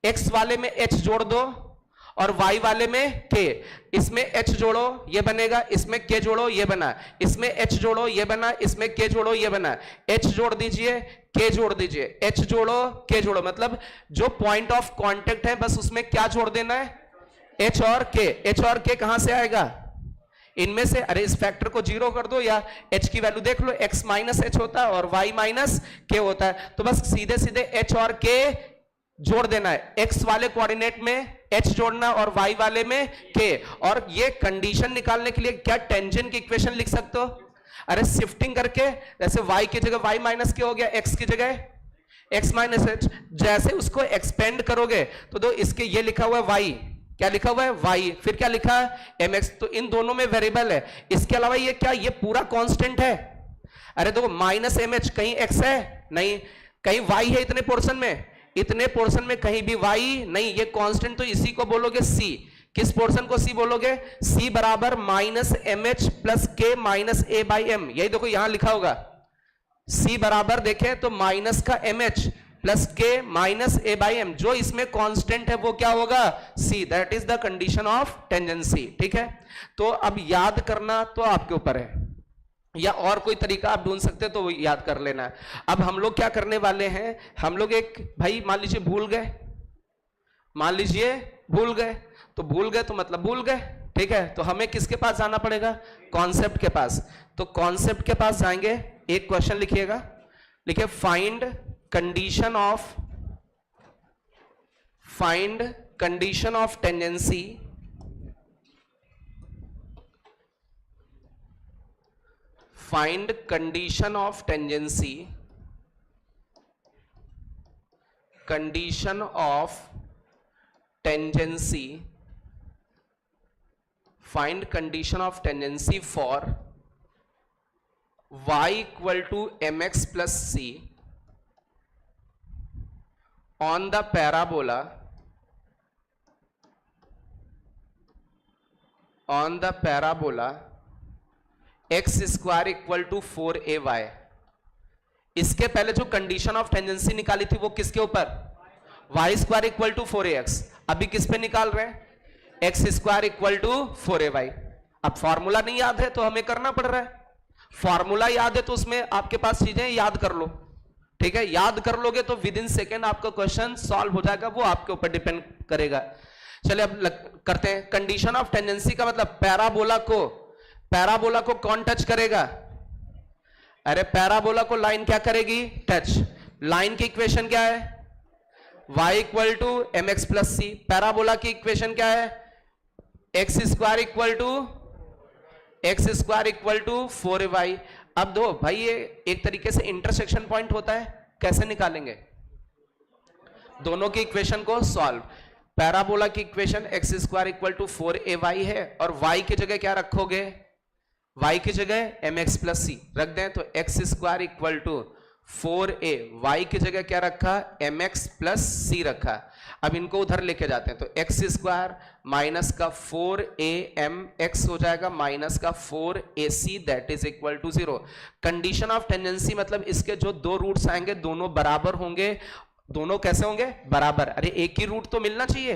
x वाले में h जोड़ दो और y वाले में k, इसमें h जोड़ो ये बनेगा, इसमें k जोड़ो ये बना, इसमें h जोड़ो ये बना, इसमें k जोड़ो ये बना, h जोड़ दीजिए k जोड़ दीजिए, h जोड़ो k जोड़ो, मतलब जो पॉइंट ऑफ कांटेक्ट है बस उसमें क्या जोड़ देना है, h और k, h और k कहां से आएगा, इनमें से, अरे इस फैक्टर को जीरो कर दो या h की वैल्यू देख लो, x माइनस एच होता है और y माइनस k होता है, तो बस सीधे सीधे h और k जोड़ देना है, x वाले कोऑर्डिनेट में h जोड़ना और y वाले में k, और ये कंडीशन निकालने के लिए क्या टेंजेंट की इक्वेशन लिख सकते हो, अरे शिफ्टिंग करके, जैसे y की जगह y माइनस के हो गया, x की जगह x माइनस एच, जैसे उसको एक्सपेंड करोगे तो दो इसके ये लिखा हुआ है y, क्या लिखा हुआ है y, फिर क्या लिखा है mx, तो इन दोनों में वेरिएबल है, इसके अलावा ये क्या, ये पूरा कांस्टेंट है, अरे देखो माइनस एम एच, कहीं x है नहीं, कहीं y है इतने पोर्शन में, इतने पोर्शन में कहीं भी y नहीं, ये कांस्टेंट, तो इसी को बोलोगे c, किस पोर्शन को c बोलोगे, c बराबर माइनस एम एच प्लस के माइनस ए बाई एम, यही देखो यहां लिखा होगा, c बराबर देखें तो माइनस का एम एच प्लस के माइनस ए बाई एम, जो इसमें कांस्टेंट है वो क्या होगा, c, that is the condition of tangency, ठीक है। तो अब याद करना तो आपके ऊपर है, या और कोई तरीका आप ढूंढ सकते तो वो याद कर लेना है। अब हम लोग क्या करने वाले हैं, हम लोग एक, भाई मान लीजिए भूल गए, मान लीजिए भूल गए, तो भूल गए तो मतलब भूल गए, ठीक है, तो हमें किसके पास जाना पड़ेगा, कॉन्सेप्ट के पास, तो कॉन्सेप्ट के पास जाएंगे, एक क्वेश्चन लिखिएगा, लिखिए find condition of tendency find condition of tangency find condition of tangency for y equal to mx plus c on the parabola x square equal to 4ay। इसके पहले जो कंडीशन ऑफ टेंजेंसी निकाली थी वो किसके ऊपर, y square equal to 4ax, अभी किस पे निकाल रहे हैं, x square equal to 4ay। अब फॉर्मूला नहीं याद है तो हमें करना पड़ रहा है, फॉर्मूला याद है तो उसमें आपके पास चीजें याद कर लो, ठीक है, याद कर लोगे तो विद इन सेकेंड आपका क्वेश्चन सॉल्व हो जाएगा, वो आपके ऊपर डिपेंड करेगा। चलिए अब करते हैं, कंडीशन ऑफ टेंजेंसी का मतलब पैराबोला को कौन टच करेगा, अरे पैराबोला को लाइन क्या करेगी, टच, लाइन की इक्वेशन क्या है, y equal to M x plus c, parabola की इक्वेशन क्या है, x square equal to 4ay। अब दो भाई, ये एक तरीके से इंटरसेक्शन पॉइंट होता है, कैसे निकालेंगे, दोनों की इक्वेशन को सॉल्व। पैराबोला की equation x square equal to 4ay है और y की जगह क्या रखोगे, y की जगह mx प्लस सी रख दें तो x square equal to 4a, y की जगह क्या रखा, mx प्लस सी रखा। अब इनको उधर लेके जाते हैं तो एक्स स्क्वायर माइनस का 4amx हो जाएगा माइनस का 4ac that is equal to 0। Condition of tangency मतलब इसके जो दो रूट्स आएंगे दोनों बराबर होंगे। दोनों कैसे होंगे, बराबर। अरे एक ही रूट तो मिलना चाहिए।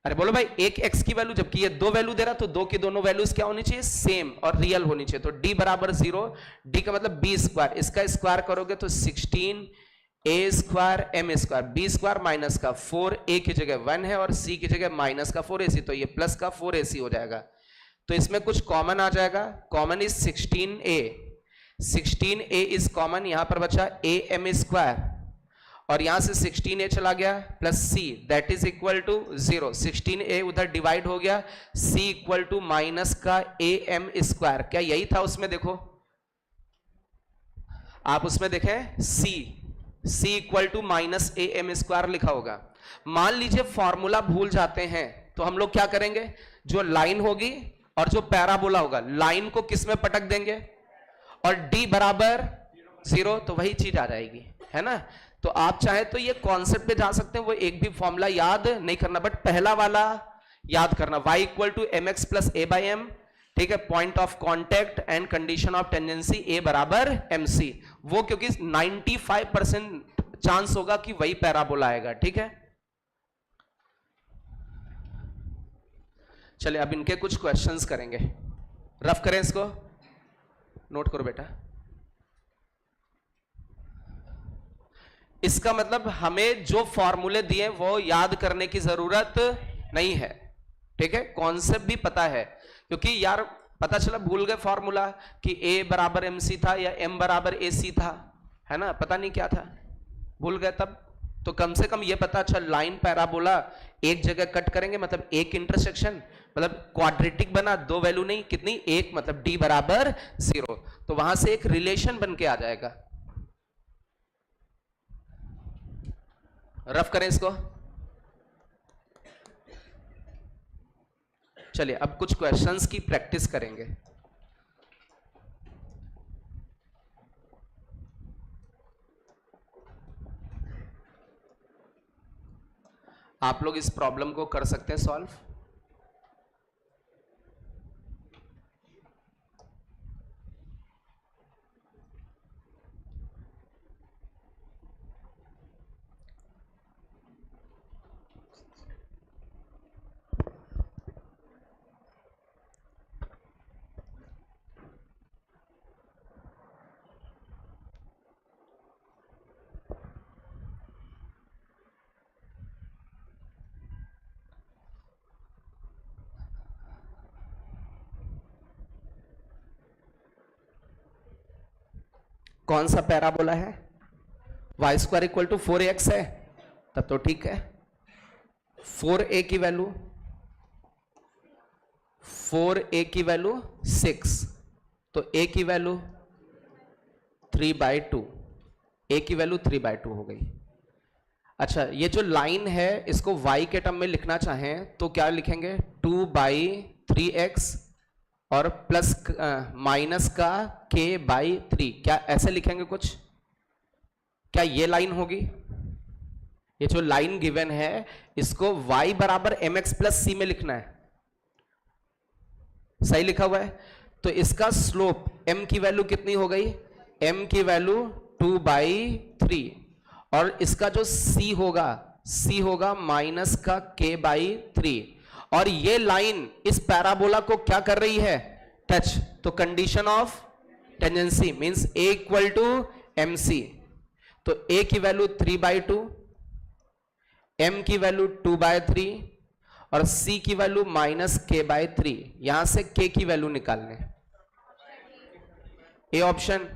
अरे बोलो भाई एक x की वैल्यू, जबकि ये दो वैल्यू दे रहा तो दो की दोनों वैल्यूज क्या होनी चाहिए, सेम और रियल होनी चाहिए। तो d बराबर 0, d का मतलब b स्क्वायर, इसका स्क्वायर करोगे तो 16a square m square, b square minus का 4a की जगह 1 है और c की जगह माइनस का 4ac, तो ये प्लस का 4ac हो जाएगा। तो इसमें कुछ कॉमन आ जाएगा, common is 16a, 16a is common, यहां पर बचा am स्क्वायर और यहां से 16a चला गया plus c that is equal to 0। 16a उधर डिवाइड हो गया, c इक्वल टू माइनस का am स्क्वायर। क्या यही था उसमें, देखो आप उसमें देखें c equal to minus am square लिखा होगा। मान लीजिए फॉर्मूला भूल जाते हैं तो हम लोग क्या करेंगे, जो लाइन होगी और जो पैराबोला होगा लाइन को किस में पटक देंगे और d बराबर 0 तो वही चीज आ जाएगी, है ना। तो आप चाहे तो ये कॉन्सेप्ट पे जा सकते हैं, वो एक भी फॉर्मूला याद नहीं करना, बट पहला वाला याद करना, y equal to mx plus a by m, ठीक है। Point of contact and condition of tangency a बराबर mc, वो क्योंकि 95% चांस होगा कि वही पैराबोला आएगा, ठीक है। चलिए अब इनके कुछ क्वेश्चंस करेंगे, रफ करें, इसको नोट करो बेटा। इसका मतलब हमें जो फॉर्मूले दिए वो याद करने की जरूरत नहीं है, ठीक है। कॉन्सेप्ट भी पता है, क्योंकि यार पता चला भूल गए फॉर्मूला कि a बराबर mc था या m बराबर ac था, है ना, पता नहीं क्या था, भूल गए तब। तो कम से कम ये पता चल लाइन पैराबोला एक जगह कट करेंगे मतलब एक इंटरसेक्शन, मतलब क्वाड्रेटिक बना, दो वैल्यू नहीं, कितनी, एक, मतलब d बराबर 0, तो वहां से एक रिलेशन बन के आ जाएगा। रफ करें इसको। चलिए अब कुछ क्वेश्चंस की प्रैक्टिस करेंगे। आप लोग इस प्रॉब्लम को कर सकते हैं सॉल्व। कौन सा पैराबोला है, Y square equal to 4ax है, तब तो ठीक है। 4a की वैल्यू 6, तो a की वैल्यू 3/2, a की वैल्यू 3/2 हो गई। अच्छा ये जो लाइन है इसको y के टर्म में लिखना चाहें तो क्या लिखेंगे, 2/3x और प्लस माइनस का k/3, क्या ऐसे लिखेंगे कुछ, क्या ये लाइन होगी। ये जो लाइन गिवन है इसको y बराबर mx प्लस c में लिखना है, सही लिखा हुआ है। तो इसका स्लोप m की वैल्यू कितनी हो गई, m की वैल्यू 2/3 और इसका जो c होगा माइनस का k/3 और ये लाइन इस पैराबोला को क्या कर रही है, टच। तो condition of tangency means a equal to mc, तो a की वैल्यू 3/2, m की वैल्यू 2/3 और c की वैल्यू माइनस k/3। यहां से k की वैल्यू निकालने, ए ऑप्शन।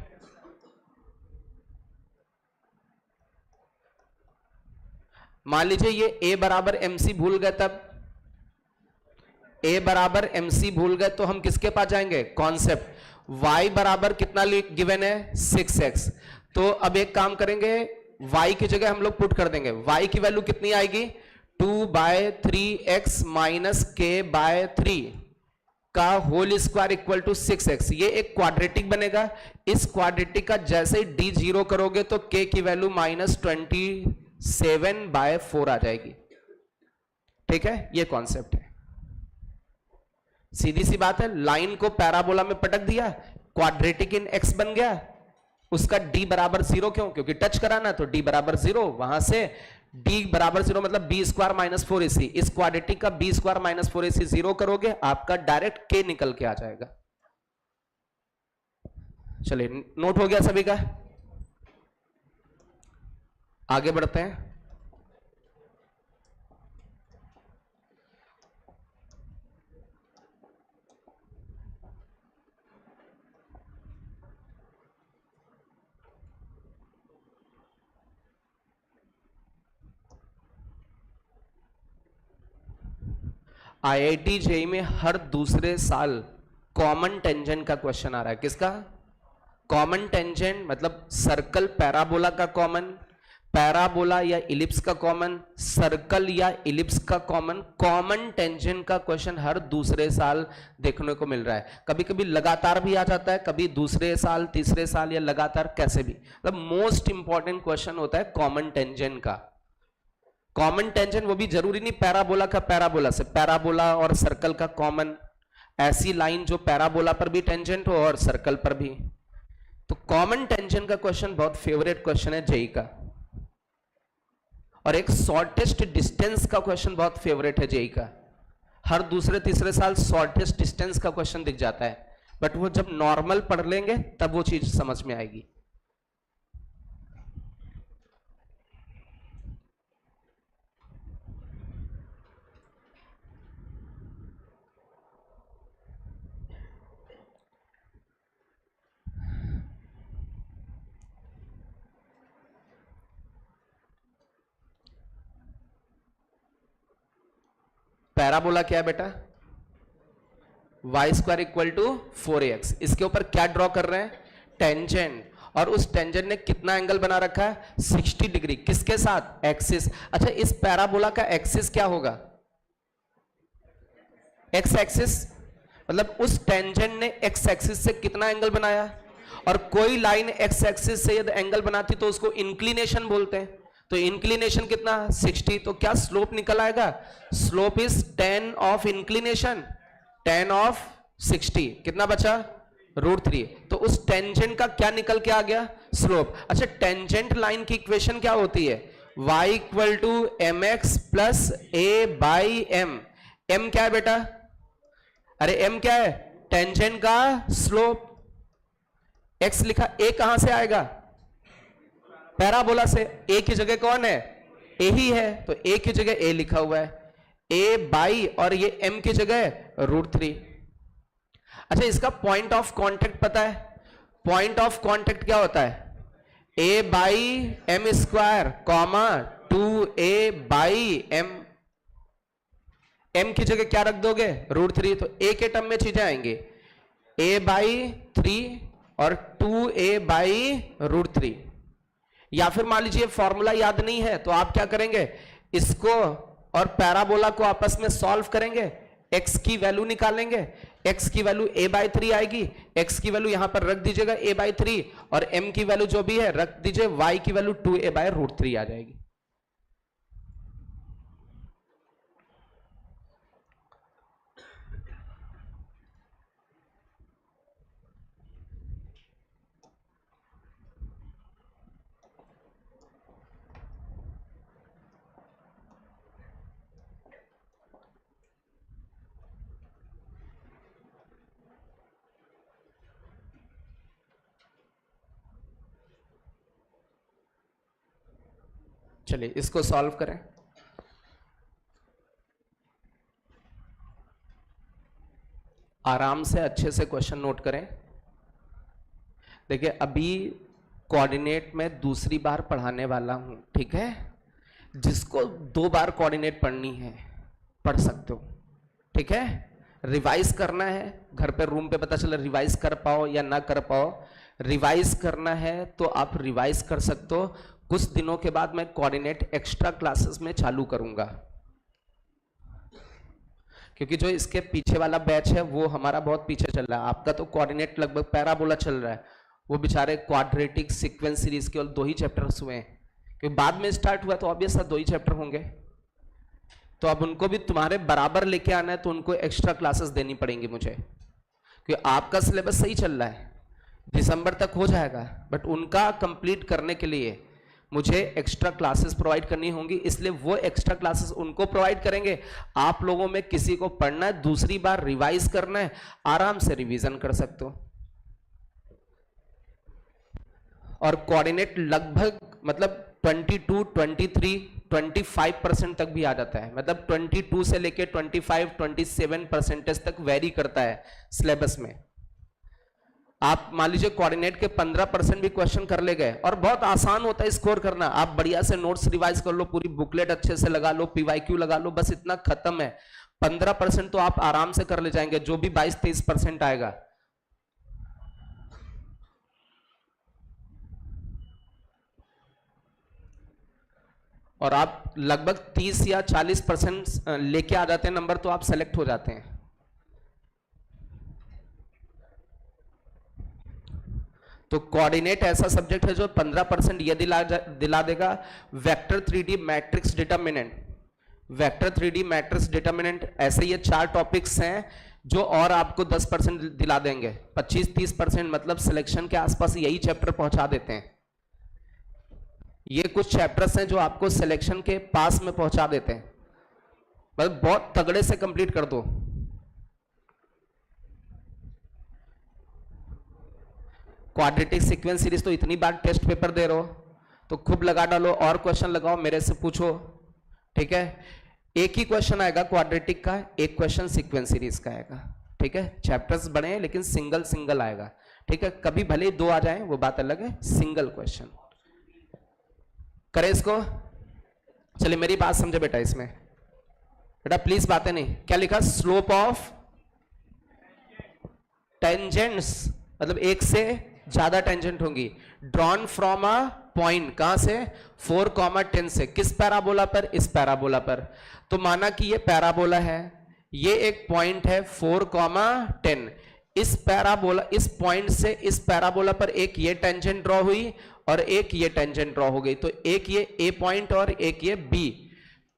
मान लीजिए ये a बराबर mc भूल गए, तब a बराबर mc भूल गए तो हम किसके पास जाएंगे, कॉन्सेप्ट। y बराबर कितना गिवन है, 6x, तो अब एक काम करेंगे y की जगह हम लोग पुट कर देंगे, y की वैल्यू कितनी आएगी 2/3x माइनस k बाय 3 का whole square equal to 6x। ये एक क्वाड्रेटिक बनेगा। इस क्वाड्रेटिक का जैसे ही d जीरो करोगे तो k की वैल्यू -27/4 आ जाएगी। ठीक है, ये कॉन्सेप्ट है, सीधी सी बात है। लाइन को पैराबोला में पटक दिया, क्वाड्रेटिक इन x बन गया, उसका d बराबर 0 क्यों, क्योंकि टच कराना, तो d बराबर 0, वहां से d बराबर 0 मतलब b स्क्वायर माइनस 4ac। इस क्वाड्रेटिक का b स्क्वायर माइनस 4ac 0 करोगे, आपका डायरेक्ट k निकल के आ जाएगा। चलिए, नोट हो गया सभी का, आगे बढ़ते हैं। आईआईटी जेईई में हर दूसरे साल कॉमन टेंजेंट का क्वेश्चन आ रहा है। किसका? कॉमन टेंजेंट मतलब सर्कल पैराबोला का कॉमन, पैराबोला या इलिप्स का कॉमन, सर्कल या इलिप्स का कॉमन। कॉमन टेंजेंट का क्वेश्चन हर दूसरे साल देखने को मिल रहा है। कभी कभी लगातार भी आ जाता है, कभी दूसरे साल, तीसरे साल, या लगातार कैसे भी, मतलब मोस्ट इंपॉर्टेंट क्वेश्चन होता है कॉमन टेंजेंट का। कॉमन टेंजेंट वो भी जरूरी नहीं पैराबोला का पैराबोला से, पैराबोला और सर्कल का कॉमन, ऐसी लाइन जो पैराबोला पर भी टेंजेंट हो और सर्कल पर भी। तो कॉमन टेंजेंट का क्वेश्चन बहुत फेवरेट क्वेश्चन है जेईई का। और एक शॉर्टेस्ट डिस्टेंस का क्वेश्चन बहुत फेवरेट है जेईई का। हर दूसरे तीसरे साल शॉर्टेस्ट डिस्टेंस का क्वेश्चन दिख जाता है, बट वो जब नॉर्मल पढ़ लेंगे तब वो चीज समझ में आएगी। पैराबोला क्या है बेटा? y square equal to 4ax। इसके ऊपर क्या ड्रॉ कर रहे हैं? टेंजेंट। और उस टेंजेंट ने कितना एंगल बना रखा है? 60 डिग्री। किसके साथ? एक्सिस। अच्छा, इस पैराबोला का एक्सिस क्या होगा? X axis. मतलब उस टेंजेंट ने एक्स एक्सिस से कितना एंगल बनाया? और कोई लाइन एक्स एक्सिस से यदि एंगल बनाती तो उसको इंक्लिनेशन बोलते हैं। तो इंक्लिनेशन कितना? 60। तो क्या स्लोप निकल आएगा? Slope is tan of inclination, tan of 60। कितना बचा? √3। तो उस टेंजेंट का क्या निकल के आ गया? स्लोप। अच्छा, टेंजेंट लाइन की इक्वेशन क्या होती है? y equal to mx plus a by m। m क्या है बेटा? अरे m क्या है? टेंजेंट का स्लोप। x लिखा, a कहां से आएगा? पैराबोला से। a की जगह कौन है? a ही है, तो a की जगह a लिखा हुआ है, a बाई, और ये m की जगह √3। अच्छा, इसका पॉइंट ऑफ कांटेक्ट पता है? पॉइंट ऑफ कांटेक्ट क्या होता है? a by m square comma 2a by m। m की जगह क्या रख दोगे? √3। तो a के टर्म में चीजें आएंगे, a बाई 3 और 2a बाई √3। या फिर मान लीजिए फॉर्मूला याद नहीं है तो आप क्या करेंगे, इसको और पैराबोला को आपस में सॉल्व करेंगे, x की वैल्यू निकालेंगे। x की वैल्यू a/3 आएगी, x की वैल्यू यहां पर रख दीजिएगा a/3, और m की वैल्यू जो भी है रख दीजिए, y की वैल्यू 2a/√3 आ जाएगी। चलिए इसको सॉल्व करें। आराम से अच्छे से क्वेश्चन नोट करें। देखिए, अभी कोऑर्डिनेट में दूसरी बार पढ़ाने वाला हूं, ठीक है? जिसको 2 बार कोऑर्डिनेट पढ़नी है पढ़ सकते हो, ठीक है? रिवाइज करना है घर पे, रूम पे पता चला रिवाइज कर पाओ या ना कर पाओ, रिवाइज करना है तो आप रिवाइज कर सकते हो। कुछ दिनों के बाद मैं कोऑर्डिनेट एक्स्ट्रा क्लासेस में चालू करूंगा, क्योंकि जो इसके पीछे वाला बैच है वो हमारा बहुत पीछे चल रहा है। आपका तो कोऑर्डिनेट लगभग पैराबोला चल रहा है, वो बेचारे क्वाड्रेटिक सीक्वेंस सीरीज केवल 2 ही चैप्टर्स हुए हैं, क्योंकि बाद में स्टार्ट हुआ तो ऑब्वियस 2 ही चैप्टर होंगे। तो अब उनको भी तुम्हारे बराबर लेके आना है तो उनको एक्स्ट्रा क्लासेस देनी पड़ेंगी मुझे, क्योंकि आपका सिलेबस सही चल रहा है, दिसंबर तक हो जाएगा, बट उनका कंप्लीट करने के लिए मुझे एक्स्ट्रा क्लासेस प्रोवाइड करनी होंगी, इसलिए वो एक्स्ट्रा क्लासेस उनको प्रोवाइड करेंगे। आप लोगों में किसी को पढ़ना है, दूसरी बार रिवाइज करना है, आराम से रिवीजन कर सकते हो। और कोऑर्डिनेट लगभग मतलब 22, 23, 25% तक भी आ जाता है, मतलब 22 से लेके 25, 27% तक वेरी करता है सिलेबस में। आप मान लीजिए कोऑर्डिनेट के 15% भी क्वेश्चन कर ले गए, और बहुत आसान होता है स्कोर करना। आप बढ़िया से नोट्स रिवाइज कर लो, पूरी बुकलेट अच्छे से लगा लो, पीवाईक्यू लगा लो, बस इतना खत्म है। 15% तो आप आराम से कर ले जाएंगे, जो भी 22-23% आएगा। और आप लगभग 30 या 40% लेके आ जाते हैं नंबर, तो आप सेलेक्ट हो जाते हैं। तो कोऑर्डिनेट ऐसा सब्जेक्ट है जो 15% ये दिला देगा। Vector 3D matrix determinant, vector 3D matrix determinant, ऐसे ये 4 टॉपिक्स हैं जो और आपको 10% दिला देंगे। 25-30% मतलब सिलेक्शन के आसपास यही चैप्टर पहुंचा देते हैं। ये कुछ चैप्टर्स हैं जो आपको सिलेक्शन के पास में पहुंचा देते हैं, मतलब बहुत तगड़े से कंप्लीट कर दो। क्वाड्रेटिक सीक्वेंस सीरीज तो इतनी बार टेस्ट पेपर दे रहे हो, तो खूब लगा डालो और क्वेश्चन लगाओ, मेरे से पूछो, ठीक है। एक ही क्वेश्चन आएगा क्वाड्रेटिक का, एक क्वेश्चन सीक्वेंस सीरीज का आएगा, ठीक है। चैप्टर्स बड़े हैं लेकिन सिंगल सिंगल आएगा, ठीक है। कभी भले ही 2 आ जाए वो बात अलग है, सिंगल क्वेश्चन करें इसको। चलिए मेरी बात समझे बेटा, इसमें बेटा प्लीज बातें नहीं। क्या लिखा? स्लोप ऑफ टेंजेंट्स, मतलब एक से ज्यादा टेंजेंट होंगी, ड्रॉन फ्रॉम अ पॉइंट, कहां से? 4,10 से। किस पैराबोला पर? इस पैराबोला पर। तो माना कि ये पैराबोला है, ये एक पॉइंट है 4,10, इस पैराबोला, इस पॉइंट से इस पैराबोला पर एक ये टेंजेंट ड्रॉ हुई और एक ये टेंजेंट ड्रॉ हो गई, तो एक ये ए पॉइंट और एक ये बी।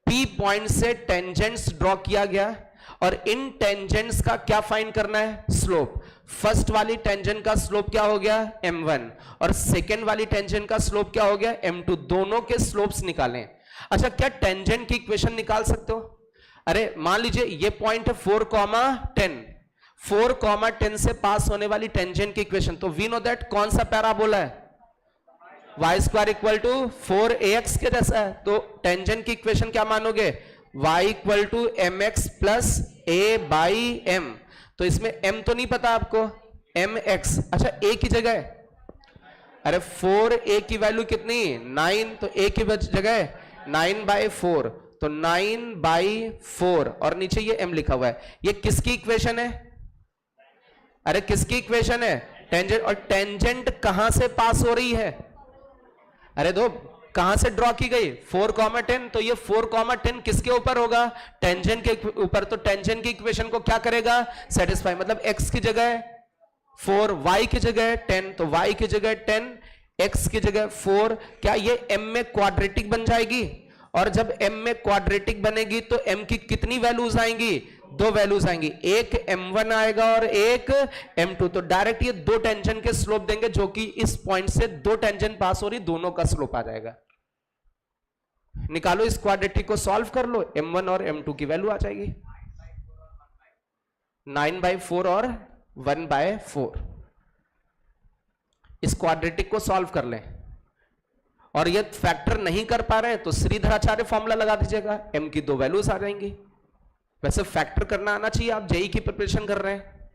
पी पॉइंट से टेंजेंट्स ड्रॉ किया गया, और इन टेंजेंट्स का क्या फाइंड करना है? स्लोप। फर्स्ट वाली टेंजेंट का स्लोप क्या हो गया? m1, और सेकेंड वाली टेंजेंट का स्लोप क्या हो गया? m2। दोनों के स्लोप्स निकालें। अच्छा, क्या टेंजेंट की इक्वेशन निकाल सकते हो? अरे मान लीजिए ये पॉइंट है 4,10, 4,10 से पास होने वाली टेंजेंट की इक्वेशन, तो वी नो दैट कौन सा पैराबोला है? y square equal to 4ax के जैसा है। तो टेंजेंट की इक्वेशन क्या मानोगे? y equal to mx plus a by m। तो इसमें m तो नहीं पता आपको, mx। अच्छा, a की जगह, अरे 4a की वैल्यू कितनी? 9, तो a की जगह 9/4, तो 9/4, और नीचे ये m लिखा हुआ है। ये किसकी इक्वेशन है? अरे किसकी इक्वेशन है? टेंजेंट। और टेंजेंट कहां से पास हो रही है? अरे दो, कहां से ड्रॉ की गई? 4,10, तो ये 4,10 किसके ऊपर होगा? टेंजेंट के ऊपर। तो टेंजेंट की इक्वेशन को क्या करेगा? सेटिस्फाई। मतलब x की जगह 4, y की जगह 10, तो y की जगह 10, x की जगह 4। क्या ये m में क्वाड्रेटिक बन जाएगी? और जब m में क्वाड्रेटिक बनेगी तो m की कितनी वैल्यूज आएंगी? 2 वैल्यूज आएंगी, एक m1 आएगा और एक m2। तो डायरेक्ट ये 2 टेंजेंट के स्लोप देंगे, जो कि इस पॉइंट से 2 टेंजेंट पास हो रही, दोनों का स्लोप आ जाएगा। निकालो, इस क्वाड्रेटिक को सॉल्व कर लो, m1 और m2 की वैल्यू आ जाएगी, 9/4 और 1/4। इस क्वाड्रेटिक को सॉल्व कर लें, और ये फैक्टर नहीं कर पा रहे हैं तो श्रीधराचार्य फॉर्मूला लगा दीजिएगा, m की 2 वैल्यूज आ जाएंगी। वैसे फैक्टर करना आना चाहिए, आप जेई की प्रिपरेशन कर रहे हैं,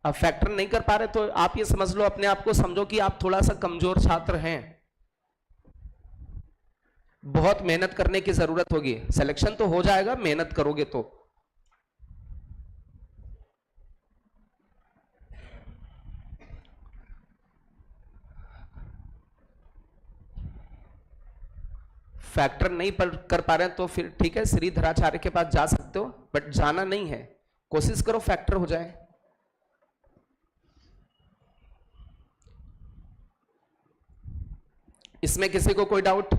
अब फैक्टर नहीं कर पा रहे तो आप ये समझ लो, अपने आप को समझो कि आप थोड़ा सा कमजोर छात्र हैं। बहुत मेहनत करने की जरूरत होगी, सिलेक्शन तो हो जाएगा मेहनत करोगे तो। फैक्टर नहीं कर पा रहे हैं तो फिर ठीक है, श्रीधराचार्य के पास जा सकते हो, बट जाना नहीं है, कोशिश करो फैक्टर हो जाए। इसमें किसी को कोई डाउट?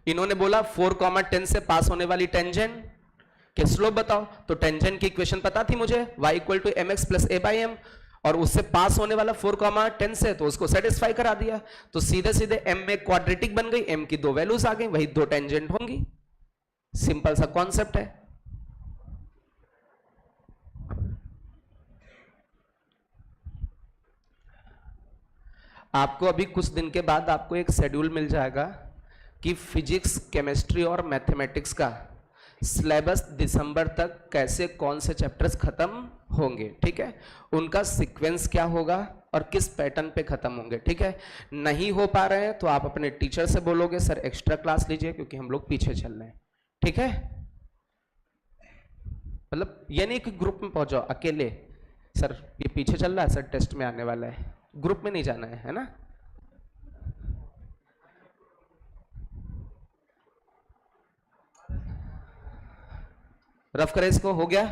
इन्होंने बोला 4,10 से पास होने वाली टेंजेंट के स्लोप बताओ, तो टेंजेंट की इक्वेशन पता थी मुझे, y = mx + a/m, और उससे पास होने वाला 4,10 से, तो उसको सेटिस्फाई करा दिया, तो सीधे सीधे m में क्वाड्रेटिक बन गई, m की 2 वैल्यूज आ गई, वही 2 टेंजेंट होंगी। सिंपल सा कॉन्सेप्ट है। आपको अभी कुछ दिन के बाद आपको एक शेड्यूल मिल जाएगा कि फिजिक्स, केमिस्ट्री और मैथमेटिक्स का सिलेबस दिसंबर तक कैसे कौन से चैप्टर्स खत्म होंगे, ठीक है, उनका सीक्वेंस क्या होगा और किस पैटर्न पे खत्म होंगे, ठीक है। नहीं हो पा रहे हैं तो आप अपने टीचर से बोलोगे सर एक्स्ट्रा क्लास लीजिए, क्योंकि हम लोग पीछे चल रहे हैं, ठीक है। मतलब ये नहीं कि ग्रुप में पहुंच जाओ अकेले, सर ये पीछे चल रहा है, सर टेस्ट में आने वाला है, ग्रुप में नहीं जाना है ना। रफ करें इसको, हो गया?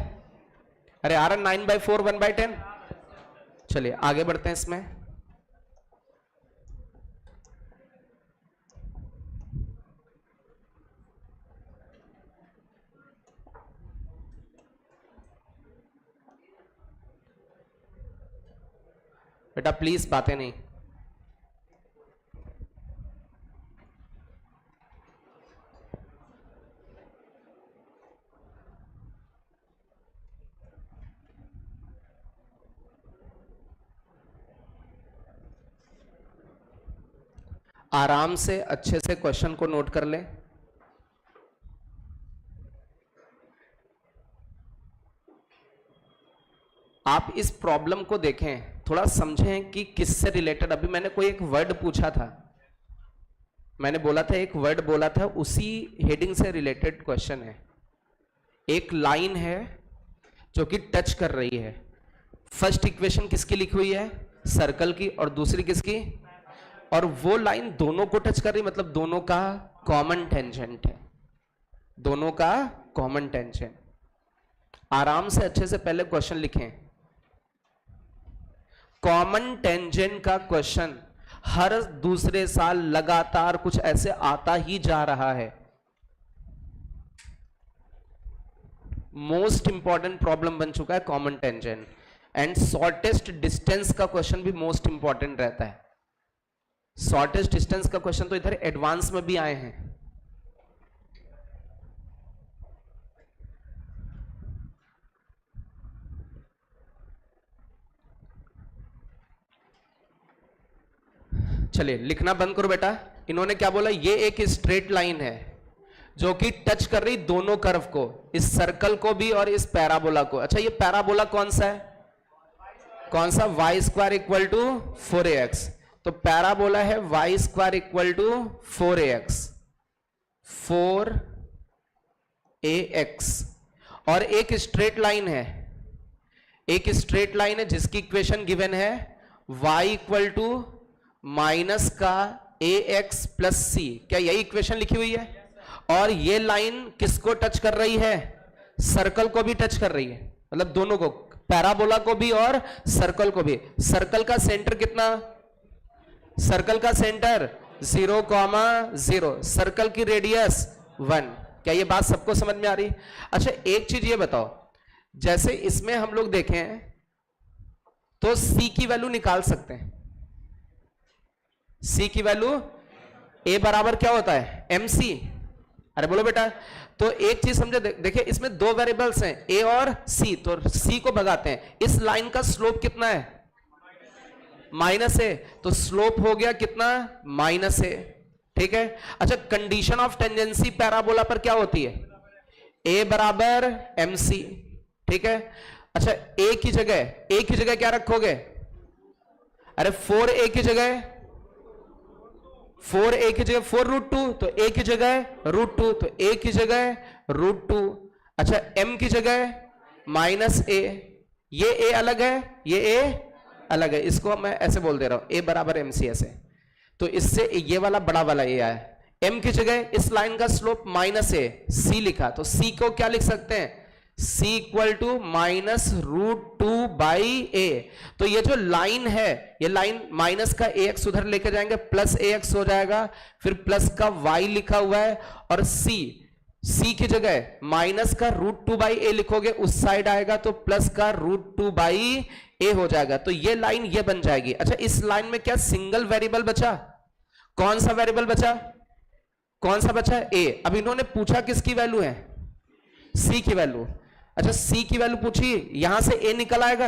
अरे Rn 9/4 1/10। चलिए आगे बढ़ते हैं इसमें। बेटा प्लीज बातें नहीं। आराम से अच्छे से क्वेश्चन को नोट कर ले। आप इस प्रॉब्लम को देखें, थोड़ा समझें कि किससे रिलेटेड। अभी मैंने कोई एक वर्ड पूछा था, मैंने बोला था एक वर्ड बोला था, उसी हेडिंग से रिलेटेड क्वेश्चन है। एक लाइन है जो कि टच कर रही है। फर्स्ट इक्वेशन किसकी लिखी हुई है? सर्कल की, और दूसरी किसकी? और वो लाइन दोनों को टच कर रही, मतलब दोनों का कॉमन टेंजेंट है, दोनों का कॉमन टेंजेंट। आराम से अच्छे से पहले क्वेश्चन लिखें। कॉमन टेंजेंट का क्वेश्चन हर दूसरे साल लगातार कुछ ऐसे आता ही जा रहा है। मोस्ट इंपॉर्टेंट प्रॉब्लम बन चुका है common tangent. And shortest distance का क्वेश्चन भी मोस्ट इंपॉर्टेंट रहता है। शॉर्टेस्ट डिस्टेंस का क्वेश्चन तो इधर एडवांस में भी आए हैं। चलिए लिखना बंद करो बेटा। इन्होंने क्या बोला? ये एक स्ट्रेट लाइन है जो कि टच कर रही दोनों कर्व को, इस सर्कल को भी और इस पैराबोला को। अच्छा ये पैराबोला कौन सा है? कौन सा? y² = 4ax। तो पैराबोला है y² = 4ax, 4ax। और एक स्ट्रेट लाइन है, एक स्ट्रेट लाइन है जिसकी इक्वेशन गिवन है y = माइनस का ax + c। क्या यही इक्वेशन लिखी हुई है? और ये लाइन किसको टच कर रही है? सर्कल को भी टच कर रही है, मतलब दोनों को, पैराबोला को भी और सर्कल को भी। सर्कल का सेंटर कितना? सर्कल का सेंटर 0,0, सर्कल की रेडियस 1। क्या ये बात सबको समझ में आ रही? अच्छा एक चीज ये बताओ, जैसे इसमें हम लोग देखें तो c की वैल्यू निकाल सकते हैं। c की वैल्यू a बराबर क्या होता है? mc। अरे बोलो बेटा। तो एक चीज समझे, देखिए इसमें दो वेरिएबल्स हैं a और c, तो c को भगाते हैं। इस लाइन का स्लोप कितना है? -a, तो स्लोप हो गया कितना? -a, ठीक है। अच्छा कंडीशन ऑफ टेंजेंसी पैराबोला पर क्या होती है? a बराबर mc, ठीक है। अच्छा a की जगह क्या रखोगे? अरे 4a की जगह 4a की जगह 4√2, तो a की जगह √2, तो a की जगह √2। अच्छा m की जगह -a, ये a अलग है, ये a अलग है, इसको मैं ऐसे बोल दे रहा हूं a बराबर mc ऐसे। तो इससे ये वाला बड़ा वाला a आया, m की जगह इस लाइन का स्लोप माइनस ए, c लिखा, तो c को क्या लिख सकते हैं, c इक्वल टू -√2/a। तो ये जो लाइन है, ये लाइन माइनस का ax उधर लेके जाएंगे, प्लस ax हो जाएगा, फिर प्लस का y लिखा हुआ है, और c की जगह माइनस का √2/a लिखोगे, उस साइड आएगा तो प्लस का √2/a हो जाएगा। तो ये लाइन ये बन जाएगी। अच्छा, इस लाइन में क्या सिंगल वेरिएबल बचा? कौन सा वेरिएबल बचा? कौन सा बचा? a। अब इन्होंने पूछा किसकी वैल्यू है? c की वैल्यू। अच्छा, c की वैल्यू पूछी, यहां से a निकल आएगा,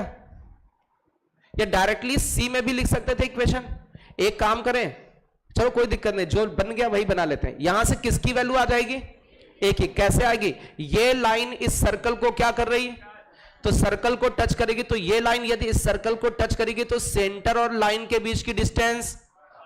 या डायरेक्टली c में भी लिख सकते थे इक्वेशन। एक काम करें, चलो कोई दिक्कत नहीं, जो बन गया वही बना लेते हैं। यहां से किसकी वैल्यू आ जाएगी? a की। कैसे आएगी? ये लाइन इस सर्कल को क्या कर रही है? तो सर्कल को टच करेगी, तो ये लाइन यदि इस सर्कल को टच करेगी तो सेंटर और लाइन के बीच की डिस्टेंस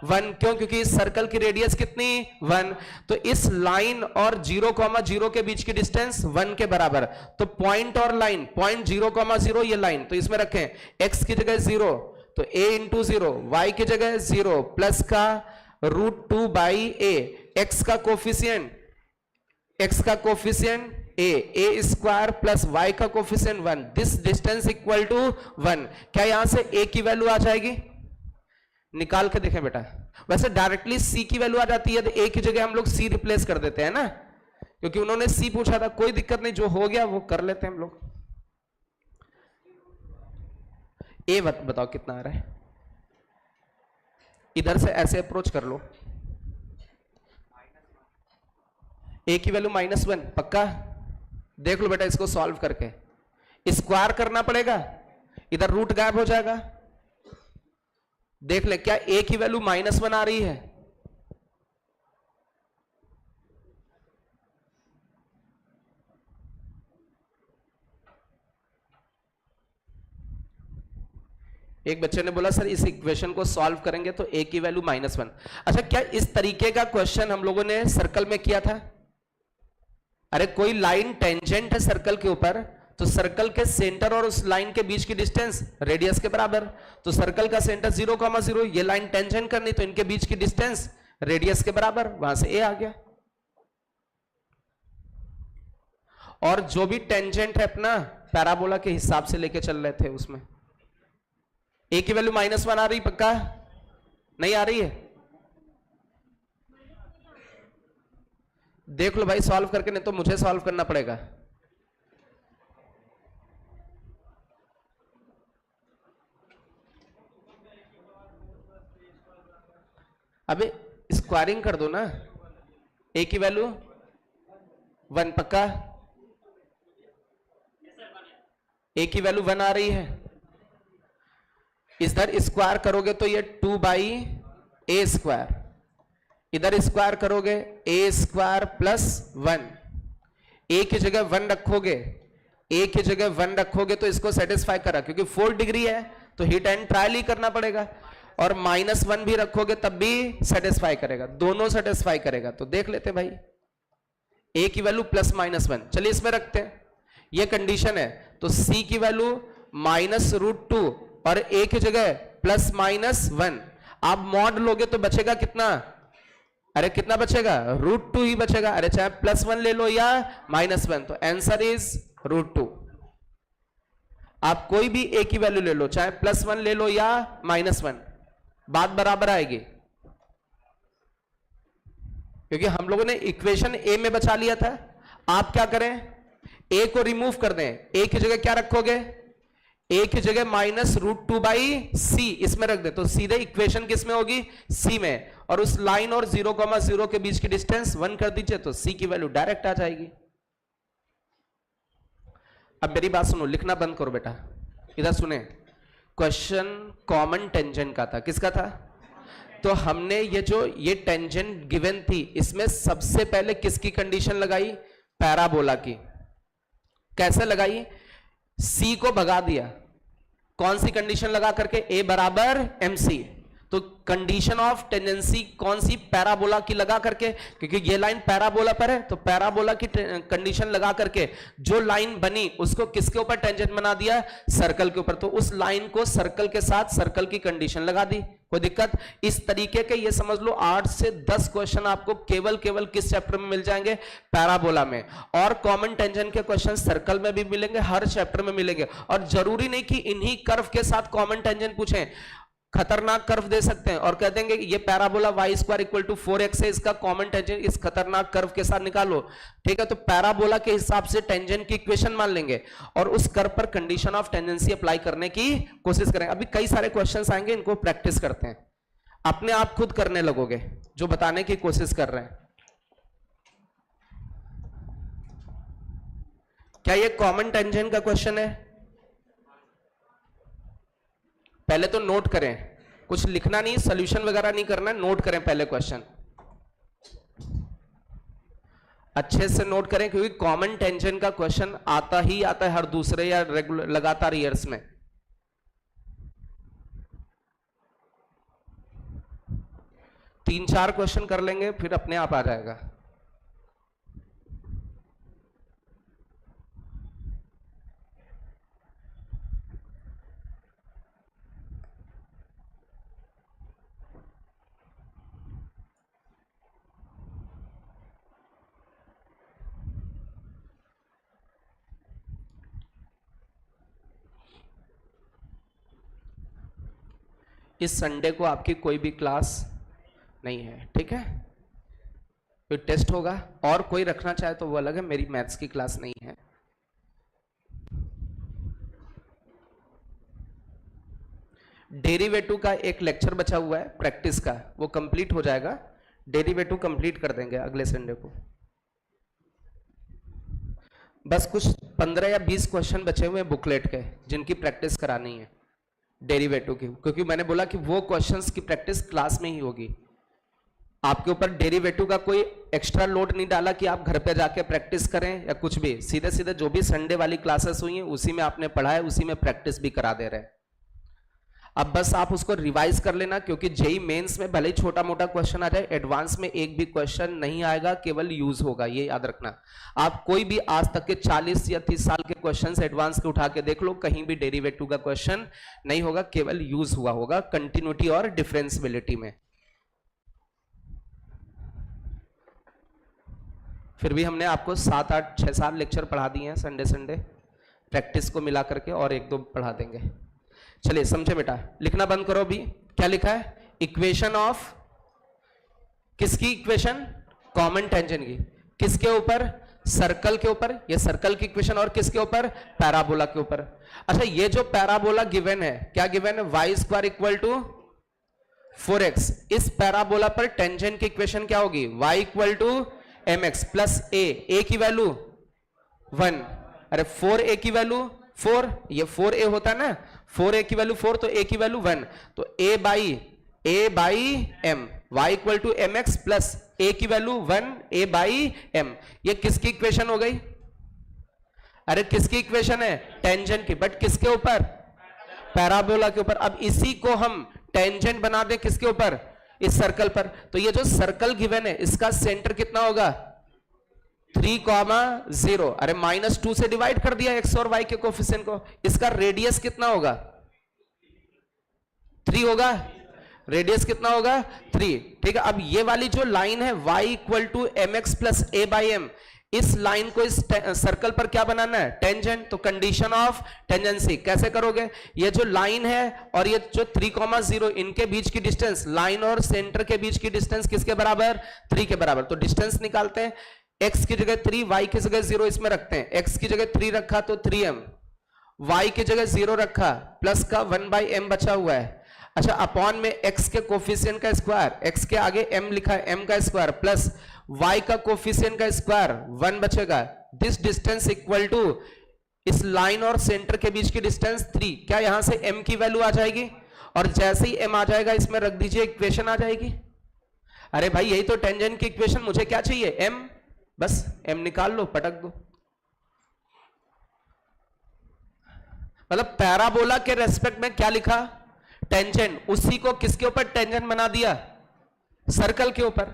1। क्यों? क्योंकि इस सर्कल की रेडियस कितनी? 1। तो इस लाइन और 0,0 के बीच की डिस्टेंस 1 के बराबर। तो पॉइंट और लाइन, पॉइंट 0,0 ये लाइन, तो इसमें रखें x की जगह 0, तो a इंटू 0, y की जगह 0, प्लस का √2/a, x का coefficient a square plus y का coefficient 1, this distance equal to 1। क्या यहां से a की वैल्यू आ जाएगी? निकाल के देखें बेटा। वैसे डायरेक्टली c की वैल्यू आ जाती है, तो a की जगह हम लोग c रिप्लेस कर देते हैं ना, क्योंकि उन्होंने c पूछा था। कोई दिक्कत नहीं, जो हो गया वो कर लेते हैं हम लोग। a बताओ कितना आ रहा है? इधर से ऐसे अप्रोच कर लो। a की वैल्यू -1 पक्का? देख लो बेटा, इसको सॉल्व करके स्क्वायर करना पड़ेगा, इधर रूट गायब हो जाएगा। देख ले, क्या a की वैल्यू -1 आ रही है? एक बच्चे ने बोला सर इस इक्वेशन को सॉल्व करेंगे तो a की वैल्यू -1। अच्छा, क्या इस तरीके का क्वेश्चन हम लोगों ने सर्कल में किया था? अरे कोई लाइन टेंजेंट है सर्कल के ऊपर, तो सर्कल के सेंटर और उस लाइन के बीच की डिस्टेंस रेडियस के बराबर। तो सर्कल का सेंटर 0,0, ये लाइन टेंजेंट करनी, तो इनके बीच की डिस्टेंस रेडियस के बराबर, वहां से a आ गया। और जो भी टेंजेंट है अपना पैराबोला के हिसाब से लेके चल रहे थे, उसमें a की वैल्यू -1 आ रही पक्का? नहीं आ रही है? देख लो भाई सॉल्व करके, नहीं तो मुझे सॉल्व करना पड़ेगा। अबे स्क्वायरिंग कर दो ना। a की वैल्यू 1 पक्का? a की वैल्यू 1 आ रही है, इधर स्क्वायर करोगे तो ये 2/a स्क्वायर, इधर स्क्वायर करोगे a स्क्वायर प्लस 1। a की जगह 1 रखोगे, a की जगह 1 रखोगे तो इसको सेटिस्फाई करा, क्योंकि 4 डिग्री है तो हिट एंड ट्रायल ही करना पड़ेगा। और -1 भी रखोगे तब भी सेटिस्फाई करेगा, दोनों सेटिस्फाई करेगा। तो देख लेते भाई, a की वैल्यू +-1, चलिए इसमें रखते हैं, ये कंडीशन है। तो c की वैल्यू -√2 और a की जगह +-1। आप मॉड लोगे तो बचेगा कितना? अरे कितना बचेगा? √2 ही बचेगा। अरे चाहे +1 ले लो या -1, तो आंसर इज √2। आप कोई भी a की वैल्यू ले लो, चाहे +1 ले लो या -1, बात बराबर आएगी, क्योंकि हम लोगों ने इक्वेशन a में बचा लिया था। आप क्या करें, a को रिमूव कर दें, a की जगह क्या रखोगे? a की जगह -√2/c इसमें रख दे, तो सीधे इक्वेशन किस में होगी? c में। और उस लाइन और 0,0 के बीच की डिस्टेंस 1 कर दीजिए, तो c की वैल्यू डायरेक्ट आ जाएगी। अब मेरी बात सुनो, लिखना बंद करो बेटा, इधर सुने। क्वेश्चन कॉमन टेंजेंट का था, किसका था? तो हमने ये टेंजेंट गिवन थी, इसमें सबसे पहले किसकी कंडीशन लगाई? पैराबोला की। कैसे लगाई? c को भगा दिया, कौन सी कंडीशन लगा करके? a बराबर mc। तो कंडीशन ऑफ टेंजेंसी कौन सी? पैराबोला की लगा करके, क्योंकि ये लाइन पैराबोला पर है, तो पैराबोला की कंडीशन लगा करके जो लाइन बनी उसको किसके ऊपर टेंजेंट बना दिया? सर्कल के ऊपर। तो उस लाइन को सर्कल के साथ सर्कल की कंडीशन लगा दी, कोई दिक्कत? इस तरीके के ये समझ लो 8 से 10 क्वेश्चन आपको केवल किस चैप्टर में मिल जाएंगे? पैराबोला में। और कॉमन टेंजेंट के क्वेश्चन सर्कल में भी मिलेंगे, हर चैप्टर में मिलेंगे। और जरूरी नहीं कि इन्हीं कर्व के साथ कॉमन टेंजेंट पूछें, खतरनाक कर्व दे सकते हैं और कह देंगे ये parabola y square equal to 4x है, इसका कॉमन टेंजेंट इस खतरनाक कर्व के साथ निकालो। ठीक है, तो पैराबोला के हिसाब से टेंजेंट की इक्वेशन मान लेंगे और उस कर्व पर कंडीशन ऑफ टेंजेंसी अप्लाई करने की कोशिश करेंगे। अभी कई सारे क्वेश्चंस आएंगे, इनको प्रैक्टिस करते हैं, अपने आप खुद करने लगोगे जो बताने की कोशिश कर रहे हैं। क्या ये कॉमन टेंजेंट का क्वेश्चन है? पहले तो नोट करें, कुछ लिखना नहीं, सॉल्यूशन वगैरह नहीं करना, नोट करें पहले क्वेश्चन, अच्छे से नोट करें, क्योंकि कॉमन टेंजेंट का क्वेश्चन आता ही आता है हर दूसरे या रेगुलर लगातार ईयर्स में। तीन चार क्वेश्चन कर लेंगे फिर अपने आप आ जाएगा। इस संडे को आपकी कोई भी क्लास नहीं है, ठीक है, फिर टेस्ट होगा। और कोई रखना चाहे तो वो अलग है, मेरी मैथ्स की क्लास नहीं है। डेरिवेटिव का एक लेक्चर बचा हुआ है प्रैक्टिस का, वो कंप्लीट हो जाएगा, डेरिवेटिव कंप्लीट कर देंगे अगले संडे को। बस कुछ 15 या 20 क्वेश्चन बचे हुए हैं बुकलेट के, जिनकी प्रैक्टिस करानी है डेरिवेटिव की, क्योंकि मैंने बोला कि वो क्वेश्चंस की प्रैक्टिस क्लास में ही होगी। आपके ऊपर डेरिवेटिव का कोई एक्स्ट्रा लोड नहीं डाला कि आप घर पे जाके प्रैक्टिस करें या कुछ भी, सीधे सीधे जो भी संडे वाली क्लासेस हुई हैं उसी में आपने पढ़ा है, उसी में प्रैक्टिस भी करा दे रहे हैं। अब बस आप उसको रिवाइज कर लेना, क्योंकि जेई मेंस में भले ही छोटा मोटा क्वेश्चन आ जाए, एडवांस में एक भी क्वेश्चन नहीं आएगा, केवल यूज होगा, ये याद रखना। आप कोई भी आज तक के 40 या 30 साल के क्वेश्चंस एडवांस के उठा के देख लो, कहीं भी डेरिवेटिव का क्वेश्चन नहीं होगा, केवल यूज हुआ होगा कंटिन्यूटी और डिफरेंशियबिलिटी में। फिर भी हमने आपको 7, 8, 6, 7 लेक्चर पढ़ा दिए हैं संडे संडे, प्रैक्टिस को मिला करके और 1-2 पढ़ा देंगे। चलिए समझे बेटा, लिखना बंद करो। अभी क्या लिखा है? इक्वेशन ऑफ, किसकी इक्वेशन? कॉमन टेंजेंट की। किसके ऊपर? सर्कल के ऊपर। ये सर्कल की इक्वेशन। और किसके ऊपर? पैराबोला के ऊपर। अच्छा, ये जो पैराबोला गिवन है, क्या गिवन है? y square equal to 4x। इस पैराबोला पर टेंजेंट की इक्वेशन क्या होगी? y equal to mx plus a की वैल्यू 1। अरे 4a की वैल्यू 4, ये 4a होता है ना, 4a की वैल्यू 4 तो a की वैल्यू 1, तो a by m, y equal to mx plus a की वैल्यू 1 a बाई m। ये किसकी इक्वेशन हो गई? अरे किसकी इक्वेशन है? टेंजेंट की। बट किसके ऊपर? पैराबोला के ऊपर। अब इसी को हम टेंजेंट बना दें किसके ऊपर? इस सर्कल पर। तो ये जो सर्कल गिवन है, इसका सेंटर कितना होगा? 3,0। अरे -2 से डिवाइड कर दिया x और y के कोफिशिएंट को। इसका रेडियस कितना होगा? 3 होगा। रेडियस कितना होगा? 3। ठीक है, अब ये वाली जो लाइन है y equal to mx plus a by m, इस लाइन को इस सर्कल पर क्या बनाना है? टेंजेंट। तो कंडीशन ऑफ टेंजेंसी कैसे करोगे? ये जो लाइन है और ये जो 3,0, इनके बीच की डिस्टेंस, लाइन और सेंटर के बीच की डिस्टेंस किसके बराबर? 3 के बराबर। तो डिस्टेंस निकालते हैं। x की जगह 3, y की जगह 0 इसमें रखते हैं। x की जगह 3 रखा तो 3m, y की जगह 0 रखा, प्लस का 1/m बचा हुआ है। अच्छा, अपॉन में x के कोफिशिएंट का स्क्वायर, x के आगे m लिखा है, m का स्क्वायर, प्लस y का कोफिशिएंट का स्क्वायर 1 बचेगा। दिस डिस्टेंस इक्वल टू इस लाइन और सेंटर के बीच की डिस्टेंस 3। क्या यहां से m की वैल्यू आ जाएगी? और जैसे ही m आ जाएगा इसमें रख दीजिए, इक्वेशन आ जाएगी। अरे भाई यही तो टेंजेंट की इक्वेशन, मुझे क्या चाहिए? m। बस m निकाल लो, पटक दो। मतलब पैराबोला के रेस्पेक्ट में क्या लिखा? टेंजेंट। उसी को किसके ऊपर टेंजेंट बना दिया? सर्कल के ऊपर।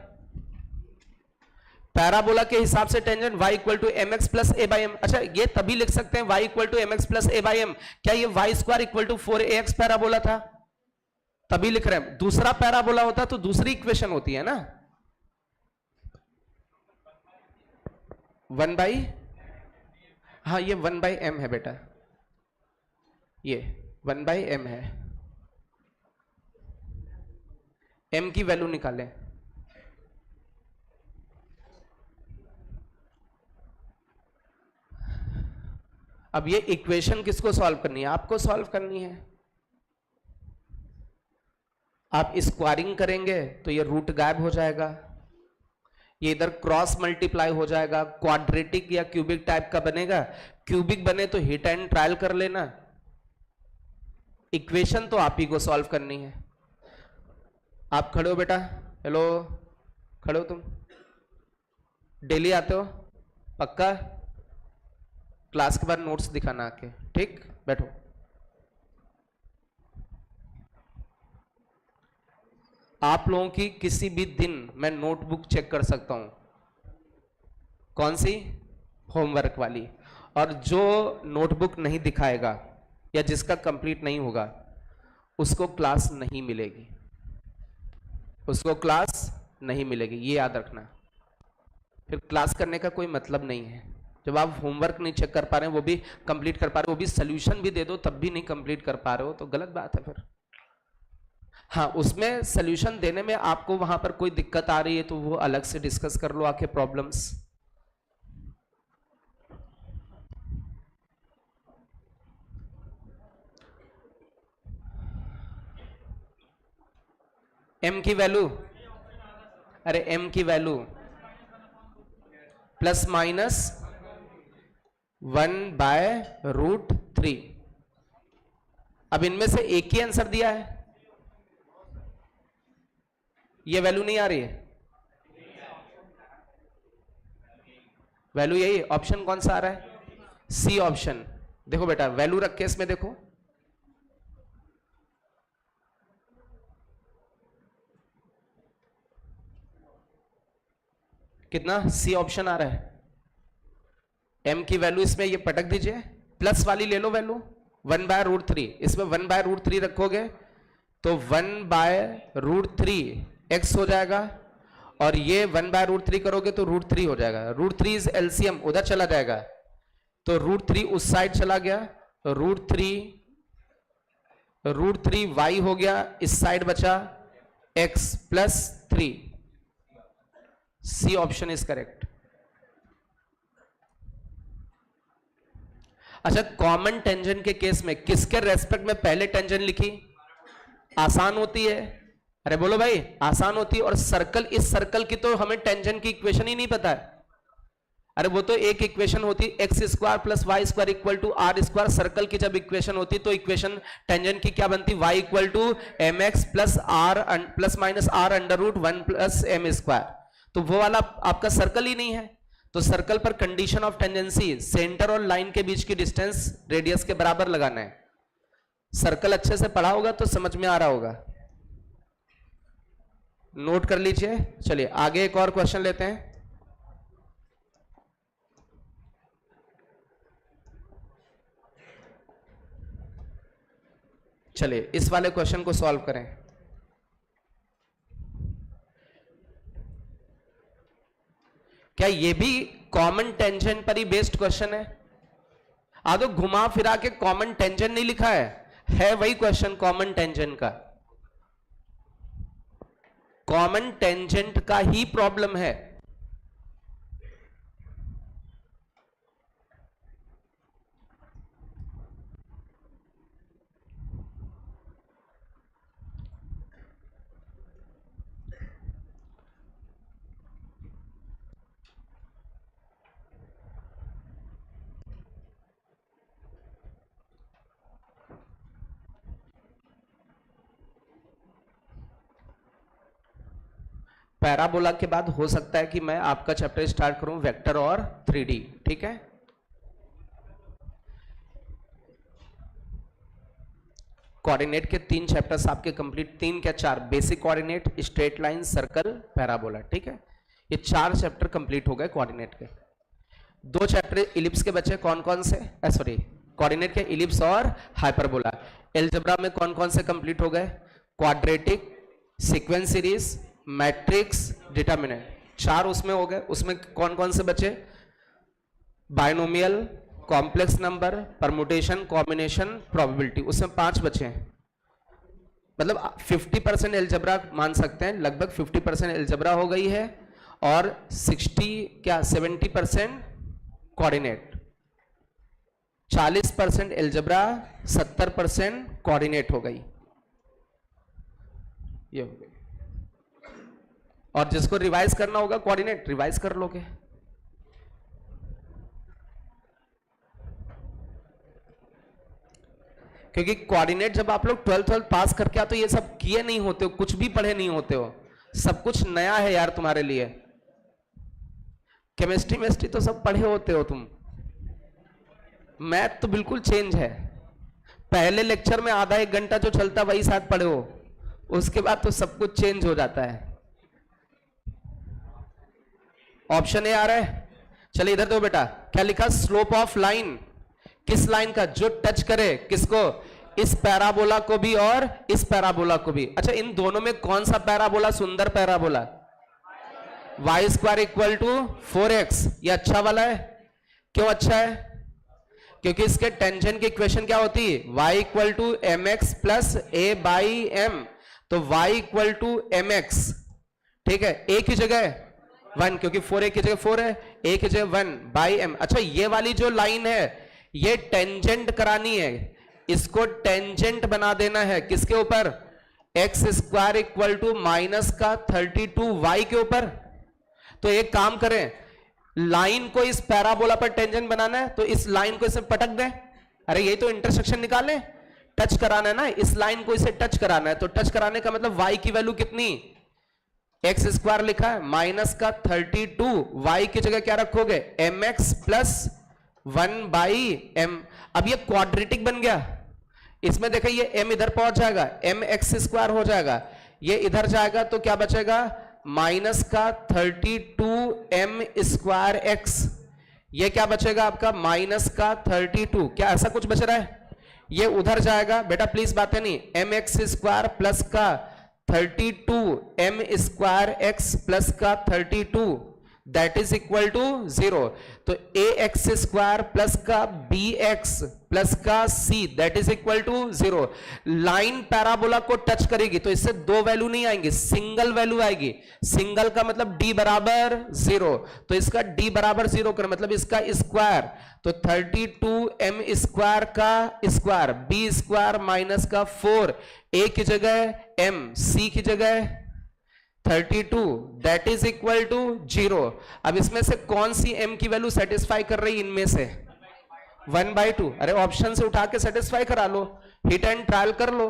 पैराबोला के हिसाब से tangent y equal to mx plus a by m। अच्छा, ये तभी लिख सकते हैं y equal to mx plus a by m। क्या ये y square equal to 4ax parabola था? तभी लिख रहे हैं। दूसरा पैराबोला होता तो दूसरी इक्वेशन होती है ना, 1/, हाँ ये 1/m है बेटा, ये 1/m है। m की वैल्यू निकालें। अब ये इक्वेशन किसको सॉल्व करनी है? आपको सॉल्व करनी है। आप स्क्वायरिंग करेंगे तो ये रूट गायब हो जाएगा, ये इधर क्रॉस मल्टीप्लाई हो जाएगा, क्वाड्रेटिक या क्यूबिक टाइप का बनेगा। क्यूबिक बने तो हिट एंड ट्रायल कर लेना, इक्वेशन तो आप ही को सॉल्व करनी है। आप खड़े हो बेटा? हेलो, खड़े हो तुम? डेली आते हो पक्का? क्लास के बाद नोट्स दिखाना आके, ठीक? बैठो। आप लोगों की किसी भी दिन मैं नोटबुक चेक कर सकता हूं, कौन सी? होमवर्क वाली। और जो नोटबुक नहीं दिखाएगा या जिसका कंप्लीट नहीं होगा उसको क्लास नहीं मिलेगी, उसको क्लास नहीं मिलेगी, ये याद रखना। फिर क्लास करने का कोई मतलब नहीं है। जब आप होमवर्क नहीं चेक कर पा रहे हैं, वो भी कंप्लीट कर पा रहे हो, वो भी सोल्यूशन भी दे दो तब भी नहीं कंप्लीट कर पा रहे हो, तो गलत बात है फिर। हाँ, उसमें सोल्यूशन देने में आपको वहां पर कोई दिक्कत आ रही है तो वो अलग से डिस्कस कर लो आके प्रॉब्लम्स। m की वैल्यू, अरे m की वैल्यू प्लस माइनस 1/√3। अब इनमें से एक ही आंसर दिया है, ये वैल्यू नहीं आ रही है, वैल्यू यही ऑप्शन कौन सा आ रहा है? C option. देखो बेटा वैल्यू रख के इसमें देखो, कितना सी ऑप्शन आ रहा है। m की वैल्यू इसमें ये पटक दीजिए, प्लस वाली ले लो वैल्यू 1/√3, इसमें 1/√3 रखोगे तो 1/√3 x हो जाएगा, और ये 1/√3 करोगे तो √3 हो जाएगा। √3 इज एलसीएम, उधर चला जाएगा तो √3 उस साइड चला गया, तो √3 y हो गया, इस साइड बचा x + 3। C option is correct. अच्छा, कॉमन टेंजेंट के केस में किसके रेस्पेक्ट में पहले टेंजेंट लिखी? आसान होती है, अरे बोलो भाई, आसान होती है। और सर्कल, इस सर्कल की तो हमें टेंजेंट की इक्वेशन ही नहीं पता है। अरे वो तो एक इक्वेशन होती है x² + y² = r²। सर्कल की जब इक्वेशन होती तो इक्वेशन टेंजेंट की क्या बनती? y = mx + r ± r√1 + m²। तो वो वाला आपका सर्कल ही नहीं है। तो सर्कल पर कंडीशन ऑफ टेंजेंसी सेंटर और लाइन के बीच की डिस्टेंस रेडियस के बराबर लगाना है। सर्कल अच्छे से पढ़ा होगा तो समझ में आ रहा होगा, नोट कर लीजिए। चलिए आगे एक और क्वेश्चन लेते हैं। चलिए इस वाले क्वेश्चन को सॉल्व करें। क्या ये भी कॉमन टेंजेंट पर ही बेस्ड क्वेश्चन है? आदो घुमा फिरा के कॉमन टेंजेंट नहीं लिखा है वही क्वेश्चन कॉमन टेंजेंट का। कॉमन टेंजेंट का ही प्रॉब्लम है। पैराबोला के बाद हो सकता है कि मैं आपका चैप्टर स्टार्ट करूं वेक्टर और 3D, ठीक है? कोऑर्डिनेट के 3 चैप्टर्स आपके कंप्लीट, 3 क्या 4, basic coordinate, straight line, circle, parabola, ठीक है? ये 4 चैप्टर कंप्लीट हो गए कोऑर्डिनेट के। 2 चैप्टर इलिप्स के बचे, कौन कौन से? सॉरी, कोऑर्डिनेट के इलिप्स और हाइपरबोला। अलजेब्रा में कौन कौन से कंप्लीट हो गए? Quadratic, sequence series, matrix, determinant, 4 उसमें हो गए। उसमें कौन कौन से बचे? Binomial, complex number, permutation, combination, probability, उसमें 5 बचे हैं। मतलब 50% एल्जेब्रा मान सकते हैं, लगभग 50% एल्जेब्रा हो गई है और 70% कोऑर्डिनेट, 40% एल्जेब्रा, 70% कोऑर्डिनेट हो गई, ये हो गई। और जिसको रिवाइज करना होगा कोऑर्डिनेट रिवाइज कर लोगे। क्योंकि कोऑर्डिनेट जब आप लोग 12th पास करके आते हो, ये सब किए नहीं होते हो, कुछ भी पढ़े नहीं होते हो, सब कुछ नया है यार तुम्हारे लिए। केमिस्ट्री मेस्ट्री तो सब पढ़े होते हो तुम, मैथ तो बिल्कुल चेंज है। पहले लेक्चर में आधा 1 घंटा जो चलता वही शायद पढ़े हो, उसके बाद तो सब कुछ चेंज हो जाता है। ऑप्शन ए आ रहा है, चलिए इधर दो बेटा। क्या लिखा? स्लोप ऑफ लाइन, किस लाइन का? जो टच करे किसको? इस पैराबोला को भी और इस पैराबोला को भी। अच्छा, इन दोनों में कौन सा पैराबोला सुंदर parabola? Y square equal to 4x, ये अच्छा वाला है। क्यों अच्छा है? क्योंकि इसके टेंजेंट की इक्वेशन क्या होती है? y equal to M x plus A by m, तो y equal to M x, ठीक है, a की जगह 1, क्योंकि 4a की जगह 4 है, a की जगह 1 बाई एम। अच्छा, ये वाली जो लाइन है ये टेंजेंट करानी है, इसको टेंजेंट बना देना है किसके ऊपर? X square equal to minus का 32y के ऊपर। तो एक काम करें, लाइन को इस पैराबोला पर टेंजेंट बनाना है तो इस लाइन को इसे पटक दें। अरे यही तो इंटरसेक्शन निकालें, टच कराना है ना, इस लाइन को इसे टच कराना है। तो टच कराने का मतलब y की वैल्यू कितनी? एक्स स्क्वायर लिखा है, माइनस का 32, y की जगह क्या रखोगे? M x plus 1 by M. अब ये क्वाड्रेटिक बन गया, इसमें देखिए ये m इधर पहुंच जाएगा, एम एक्स स्क्वायर हो जाएगा, ये इधर जाएगा तो क्या बचेगा? माइनस का 32m स्क्वायर एक्स, ये क्या बचेगा आपका? माइनस का 32। क्या ऐसा कुछ बच रहा है? ये उधर जाएगा बेटा, प्लीज बातें नहीं। एम एक्स स्क्वायर प्लस का 32m स्क्वायर एक्स प्लस का 32 दैट इज इक्वल टू 0। तो ए एक्स स्क्वायर प्लस का बी एक्स प्लस का c that is equal to 0। Line parabola को टच करेगी तो इससे 2 वैल्यू नहीं आएंगी, सिंगल वैल्यू आएगी। सिंगल का मतलब d बराबर 0, तो इसका d बराबर 0 कर मतलब इसका स्क्वायर, तो 32m स्क्वायर का स्क्वायर, b स्क्वायर माइनस का 4, a की जगह m, c की जगह 32 दैट इज इक्वल टू 0। अब इसमें से कौन सी m की वैल्यू सेटिस्फाई कर रही इनमें से? 1/2। अरे ऑप्शन से उठा के सेटिस्फाई करा लो, हिट एंड ट्रायल कर लो।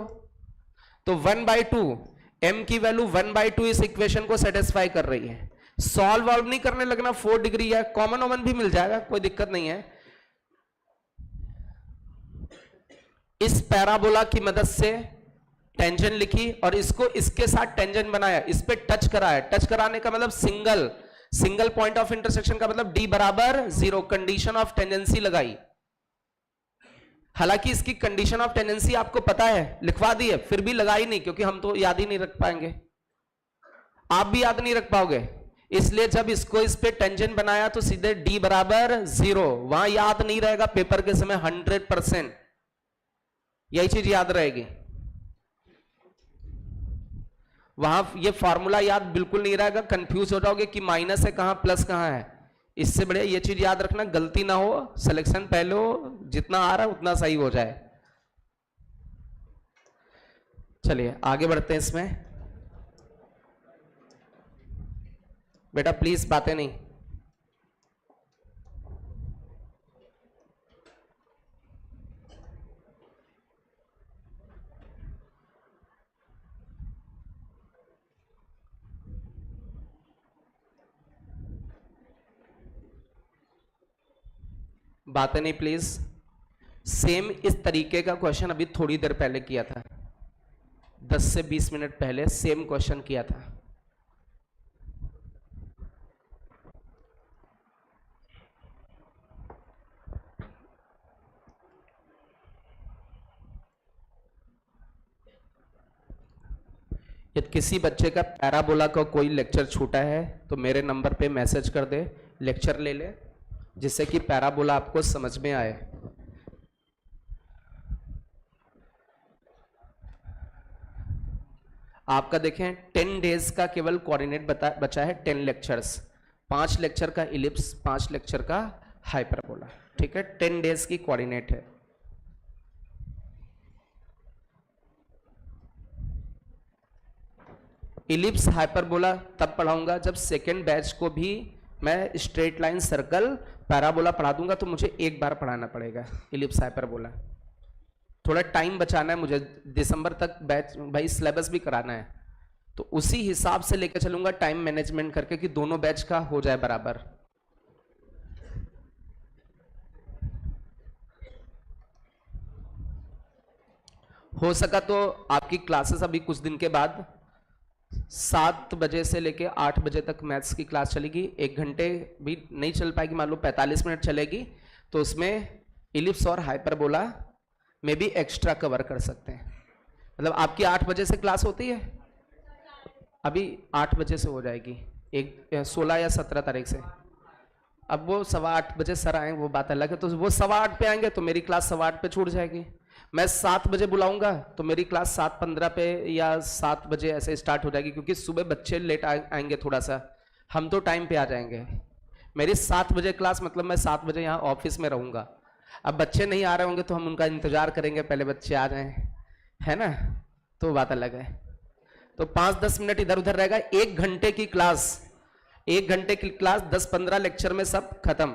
तो 1/2 m की वैल्यू 1/2 इस इक्वेशन को सेटिस्फाई कर रही है। सॉल्व आउट नहीं करने लगना, 4 डिग्री है, कॉमन ओमन भी मिल जाएगा, कोई दिक्कत नहीं है। इस पैराबोला की मदद से टेंजेंट लिखी और इसको इसके साथ टेंजेंट बनाया, इस पे टच कराया। टच कराने का मतलब सिंगल पॉइंट ऑफ इंटरसेक्शन का मतलब d बराबर 0, कंडीशन ऑफ टेंडेंसी लगाई। हालांकि इसकी कंडीशन ऑफ टेंडेंसी आपको पता है, लिखवा दी है, फिर भी लगाई नहीं क्योंकि हम तो याद ही नहीं रख पाएंगे, आप भी याद नहीं रख पाओगे। इसलिए जब इसको इस पे टेंजेंट बनाया तो सीधे d बराबर 0, वहां याद नहीं रहेगा पेपर के समय 100%, यही चीज याद रहेगी। वहां ये फॉर्मूला याद बिल्कुल नहीं रहेगा, कंफ्यूज हो जाओगे कि माइनस है कहां प्लस कहां है। इससे बढ़िया ये चीज याद रखना, गलती ना हो, सिलेक्शन पहले हो, जितना आ रहा है उतना सही हो जाए। चलिए आगे बढ़ते हैं इसमें। बेटा प्लीज बातें नहीं। बातें नहीं प्लीज। सेम इस तरीके का क्वेश्चन अभी थोड़ी देर पहले किया था, 10 से 20 मिनट पहले सेम क्वेश्चन किया था। यदि किसी बच्चे का पैराबोला का कोई लेक्चर छूटा है तो मेरे नंबर पे मैसेज कर दे, लेक्चर ले ले, जिससे कि पैराबोला आपको समझ में आए। आपका देखें 10 डेज का केवल कोऑर्डिनेट बचा है, 10 लेक्चर्स, 5 लेक्चर का इलिप्स, 5 लेक्चर का हाइपरबोला, ठीक है, 10 डेज की कोऑर्डिनेट है। इलिप्स हाइपरबोला तब पढ़ाऊंगा जब सेकेंड बैच को भी मैं स्ट्रेट लाइन सर्कल पैराबोला पढ़ा दूंगा, तो मुझे एक बार पढ़ाना पड़ेगा इलिप्स हाइपरबोला। थोड़ा टाइम बचाना है मुझे, दिसंबर तक बैच भाई सिलेबस भी कराना है, तो उसी हिसाब से लेकर चलूंगा टाइम मैनेजमेंट करके कि दोनों बैच का हो जाए बराबर। हो सका तो आपकी क्लासेस अभी कुछ दिन के बाद 7 बजे से लेके 8 बजे तक मैथ्स की क्लास चलेगी, 1 घंटे भी नहीं चल पाएगी, मान लो 45 मिनट चलेगी, तो उसमें इलिप्स और हाइपरबोला में भी एक्स्ट्रा कवर कर सकते हैं। मतलब आपकी 8 बजे से क्लास होती है, अभी 8 बजे से हो जाएगी, 16 या 17 तारीख से। अब वो 8:15 बजे सर आए, वो बात अलग है, तो वो 8:15 पे आएंगे तो मेरी क्लास 8:15 पे छूट जाएगी। मैं 7 बजे बुलाऊंगा तो मेरी क्लास 7:15 पे या 7 बजे ऐसे स्टार्ट हो जाएगी, क्योंकि सुबह बच्चे लेट आएंगे थोड़ा सा, हम तो टाइम पे आ जाएंगे। मेरी 7 बजे क्लास, मतलब मैं 7 बजे यहाँ ऑफिस में रहूंगा। अब बच्चे नहीं आ रहे होंगे तो हम उनका इंतजार करेंगे, पहले बच्चे आ जाएं, है ना, तो बात अलग है। तो 5-10 मिनट इधर उधर रहेगा, 1 घंटे की क्लास, 1 घंटे की क्लास 10-15 लेक्चर में सब खत्म,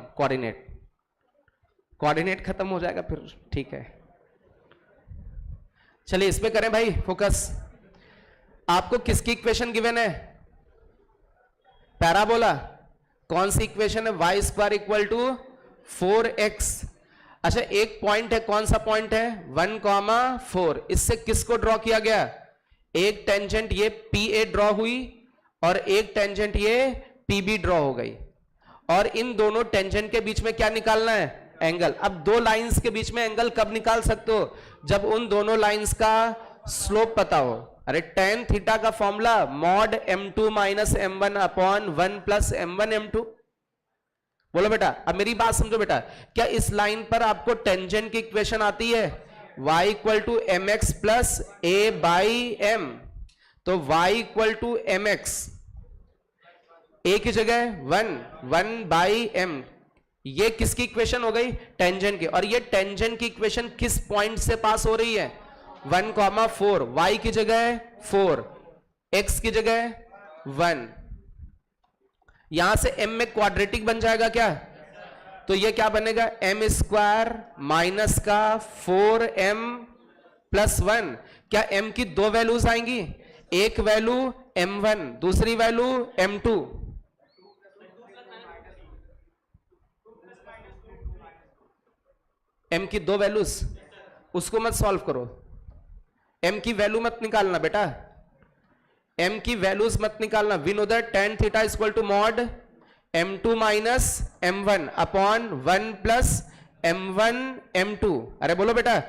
कोऑर्डिनेट खत्म हो जाएगा, फिर ठीक है। चलिए इस पे करें भाई फोकस। आपको किसकी इक्वेशन गिवन है? पैराबोला। कौन सी इक्वेशन है? y square equal to 4x। अच्छा एक पॉइंट है, कौन सा पॉइंट है? 1,4। इससे किसको ड्रॉ किया गया? एक टेंजेंट ये PA ड्रॉ हुई और एक टेंजेंट ये PB ड्रॉ हो गई, और इन दोनों टेंजेंट के बीच में क्या निकालना है? एंगल। अब दो लाइंस के बीच में एंगल कब निकाल सकते हो? जब उन दोनों लाइंस का स्लोप पता हो। अरे tan थीटा का formula mod m2 minus m1 upon 1 plus m1 m2। बोलो बेटा, अब मेरी बात समझो बेटा, क्या इस लाइन पर आपको टेंजेंट की इक्वेशन आती है? y equal to mx plus a by m। तो y equal to mx, a की जगह 1 बाई m। ये किसकी इक्वेशन हो गई? टेंजेंट की। और ये टेंजेंट की इक्वेशन किस पॉइंट से पास हो रही है? 1,4। y की जगह 4, x की जगह 1। यहां से m में क्वाड्रेटिक बन जाएगा क्या? तो ये क्या बनेगा? m स्क्वायर माइनस का 4m प्लस 1। क्या m की दो वैल्यूज आएंगी? एक वैल्यू m1, दूसरी वैल्यू m2। m की दो वैल्यूज, उसको मत सॉल्व करो, m की वैल्यू मत निकालना बेटा, m की वैल्यूज मत निकालना। We know that tan theta is equal to mod m2 minus m1 upon 1 plus m1 m2। अरे बोलो बेटा,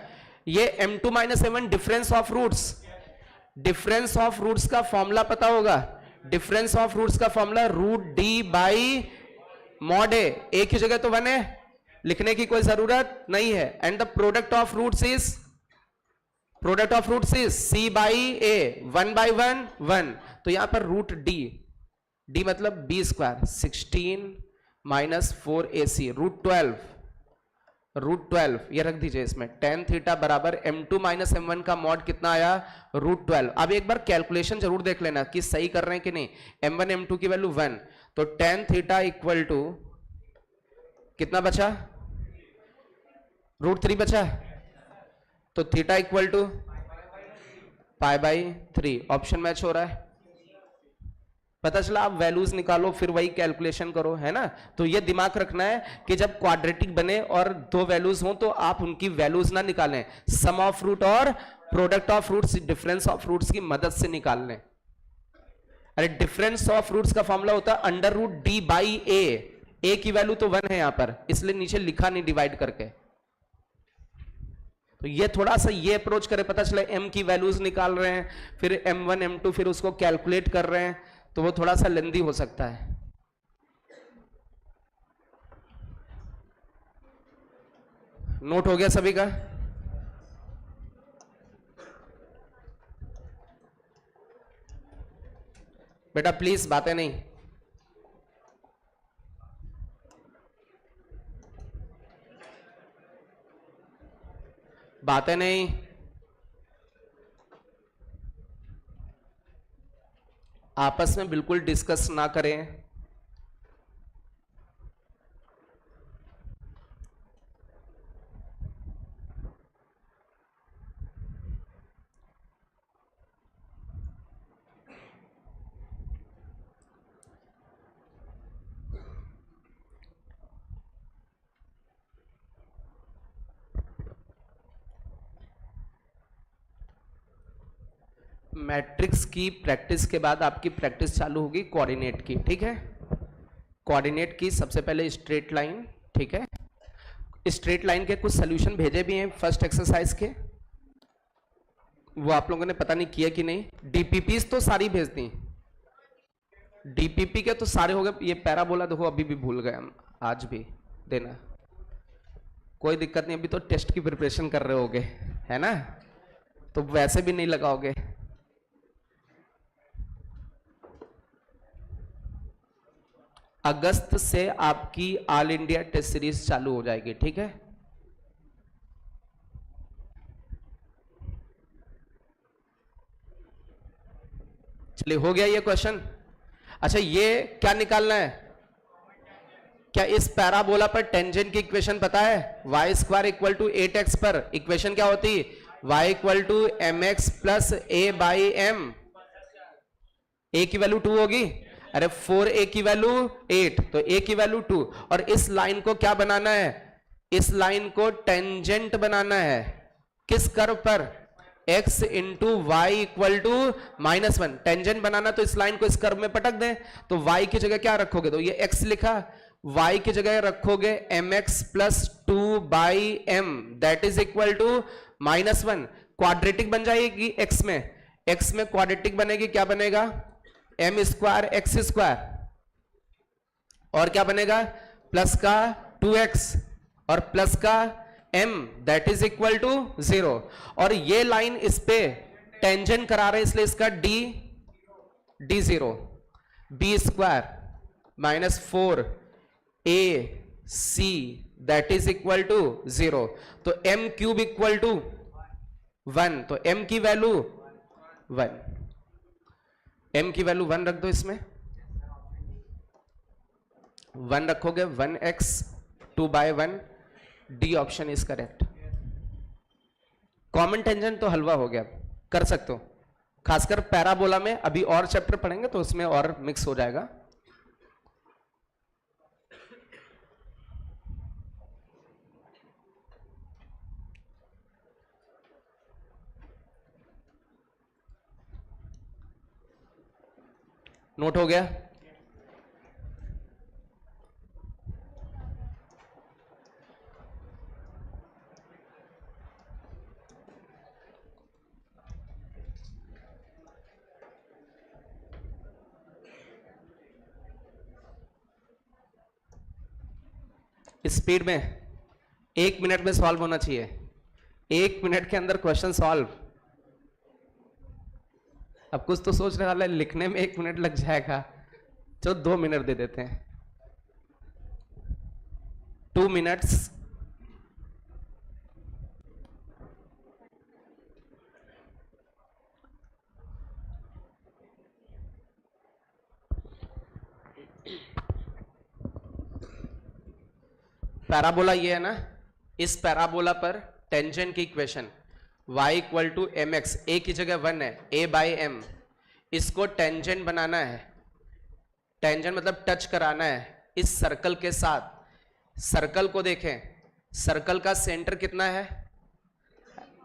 ये m2 minus m1 difference of roots, difference of roots का फॉर्मूला पता होगा। डिफरेंस ऑफ रूट्स का formula root d by mod a. एक ही जगह तो 1 है, लिखने की कोई जरूरत नहीं है। And the product of roots is c by a, 1 by 1। तो यहां पर रूट d मतलब b square, 16 minus 4ac, root 12 ये रख दीजिए इसमें। tan थीटा बराबर m2 माइनस m1 का मॉड कितना आया? रूट 12। अब एक बार कैलकुलेशन जरूर देख लेना कि सही कर रहे हैं कि नहीं। m1 m2 की वैल्यू 1, तो tan थीटा इक्वल टू कितना बचा? रूट 3 बचा, तो theta equal to pi by 3। Option match हो रहा है, पता चला। आप वैल्यूज निकालो फिर वही कैलकुलेशन करो, है ना। तो ये दिमाग रखना है कि जब क्वाड्रेटिक बने और दो वैल्यूज हो तो आप उनकी वैल्यूज ना निकालें, सम ऑफ रूट और product of roots, difference of roots की मदद से निकाल लें। अरे डिफरेंस ऑफ रूट्स का फॉर्मूला होता है under root d by a की वैल्यू तो 1 है यहां पर, इसलिए नीचे लिखा नहीं डिवाइड करके। तो तो ये थोड़ा सा ये अप्रोच करें, पता चले m की वैल्यूज निकाल रहे हैं, फिर m1 m2 फिर उसको कैलकुलेट कर रहे हैं, तो वो थोड़ा सा लेंदी हो सकता है। नोट हो गया सभी का? बेटा प्लीज बातें नहीं, बातें नहीं। आपस में बिल्कुल डिस्कस ना करें। मैट्रिक्स की प्रैक्टिस के बाद आपकी प्रैक्टिस चालू होगी कोऑर्डिनेट की, ठीक है? कोऑर्डिनेट की सबसे पहले स्ट्रेट लाइन, ठीक है? स्ट्रेट लाइन के कुछ सॉल्यूशन भेजे भी हैं फर्स्ट एक्सरसाइज के, वो आप लोगों ने पता नहीं किया कि नहीं। डीपीपीस तो सारी भेज दी, डीपीपी के तो सारे हो गए। ये पैराबोला देखो अभी भी भूल गए हम, आज भी देना, कोई दिक्कत नहीं, अभी तो टेस्ट की प्रिपरेशन कर रहे होगे, है ना? तो वैसे भी नहीं लगाओगे। अगस्त से आपकी ऑल इंडिया टेस्ट सीरीज चालू हो जाएगी, ठीक है? चलिए हो गया ये क्वेश्चन। अच्छा ये क्या निकालना है? क्या इस पैराबोला पर टेंजेंट की इक्वेशन पता है? Y square equal to 8x पर इक्वेशन क्या होती? y equal to M x plus A by m. A की वैल्यू 2 होगी, अरे 4a की वैल्यू 8, तो a की वैल्यू 2। और इस लाइन को क्या बनाना है? इस लाइन को टेंजेंट बनाना है। किस कर्व पर? x into y equal to -1। Tangent बनाना तो इस लाइन को इस कर्व में पटक दें, तो y की जगह क्या रखोगे? तो ये x लिखा, y की जगह रखोगे mx plus 2 by m, that is equal to -1। Quadratic बन जाएगी x में क्वाड्रेटिक बनेगी, क्या बनेगा? एम स्क्वायर एक्स स्क्वायर, और क्या बनेगा? प्लस का 2x और प्लस का m, that is equal to 0। और ये लाइन इस पे टेंजेंट करा रहे, इसलिए इसका d0, b square -4 ac, that is equal to 0। तो m क्यूब इक्वल टू 1, तो m की वैल्यू 1, m की वैल्यू 1 रख दो, इसमें 1 रखोगे, 1x 2 by 1, d option is correct. Common tangent तो हलवा हो गया, कर सकते हो। खासकर पैराबोला में अभी और चैप्टर पढ़ेंगे तो उसमें और मिक्स हो जाएगा। नोट हो गया? स्पीड में 1 मिनट में सॉल्व होना चाहिए, 1 मिनट के अंदर क्वेश्चन सॉल्व। अब कुछ तो सोच रहे वाले लिखने में 1 मिनट लग जाएगा, चलो 2 मिनट दे देते हैं, 2 मिनट्स। पैराबोला ये है ना, इस पैराबोला पर टेंजेंट की equation y equal to M x, a की जगह 1 है, a बाई एम, इसको टेंजेंट बनाना है। टेंजेंट मतलब टच कराना है इस सर्कल के साथ। सर्कल को देखें, सर्कल का सेंटर कितना है?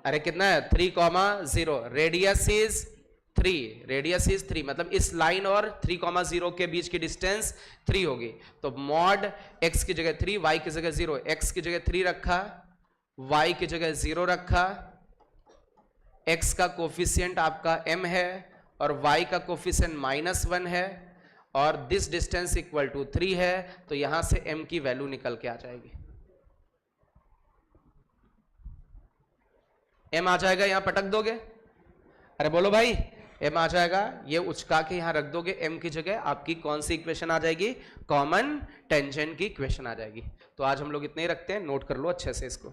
अरे कितना है? 3,0। रेडियस इज 3, रेडियस इज 3, मतलब इस लाइन और 3,0 के बीच की डिस्टेंस 3 होगी। तो मॉड x की जगह 3, y की जगह 0, x की जगह 3 रखा, y की जगह 0 रखा, x का कोफिशिएंट आपका m है और y का कोफिशिएंट -1 है और दिस डिस्टेंस इक्वल टू 3 है, तो यहां से m की वैल्यू निकल के आ जाएगी। m आ जाएगा, यहां पटक दोगे, अरे बोलो भाई, m आ जाएगा, ये उचका के यहां रख दोगे, m की जगह आपकी कौन सी इक्वेशन आ जाएगी, कॉमन टेंजेंट की इक्वेशन आ जाएगी। तो आज हम लोग इतने ही रखते हैं, नोट कर लो अच्छे से इसको।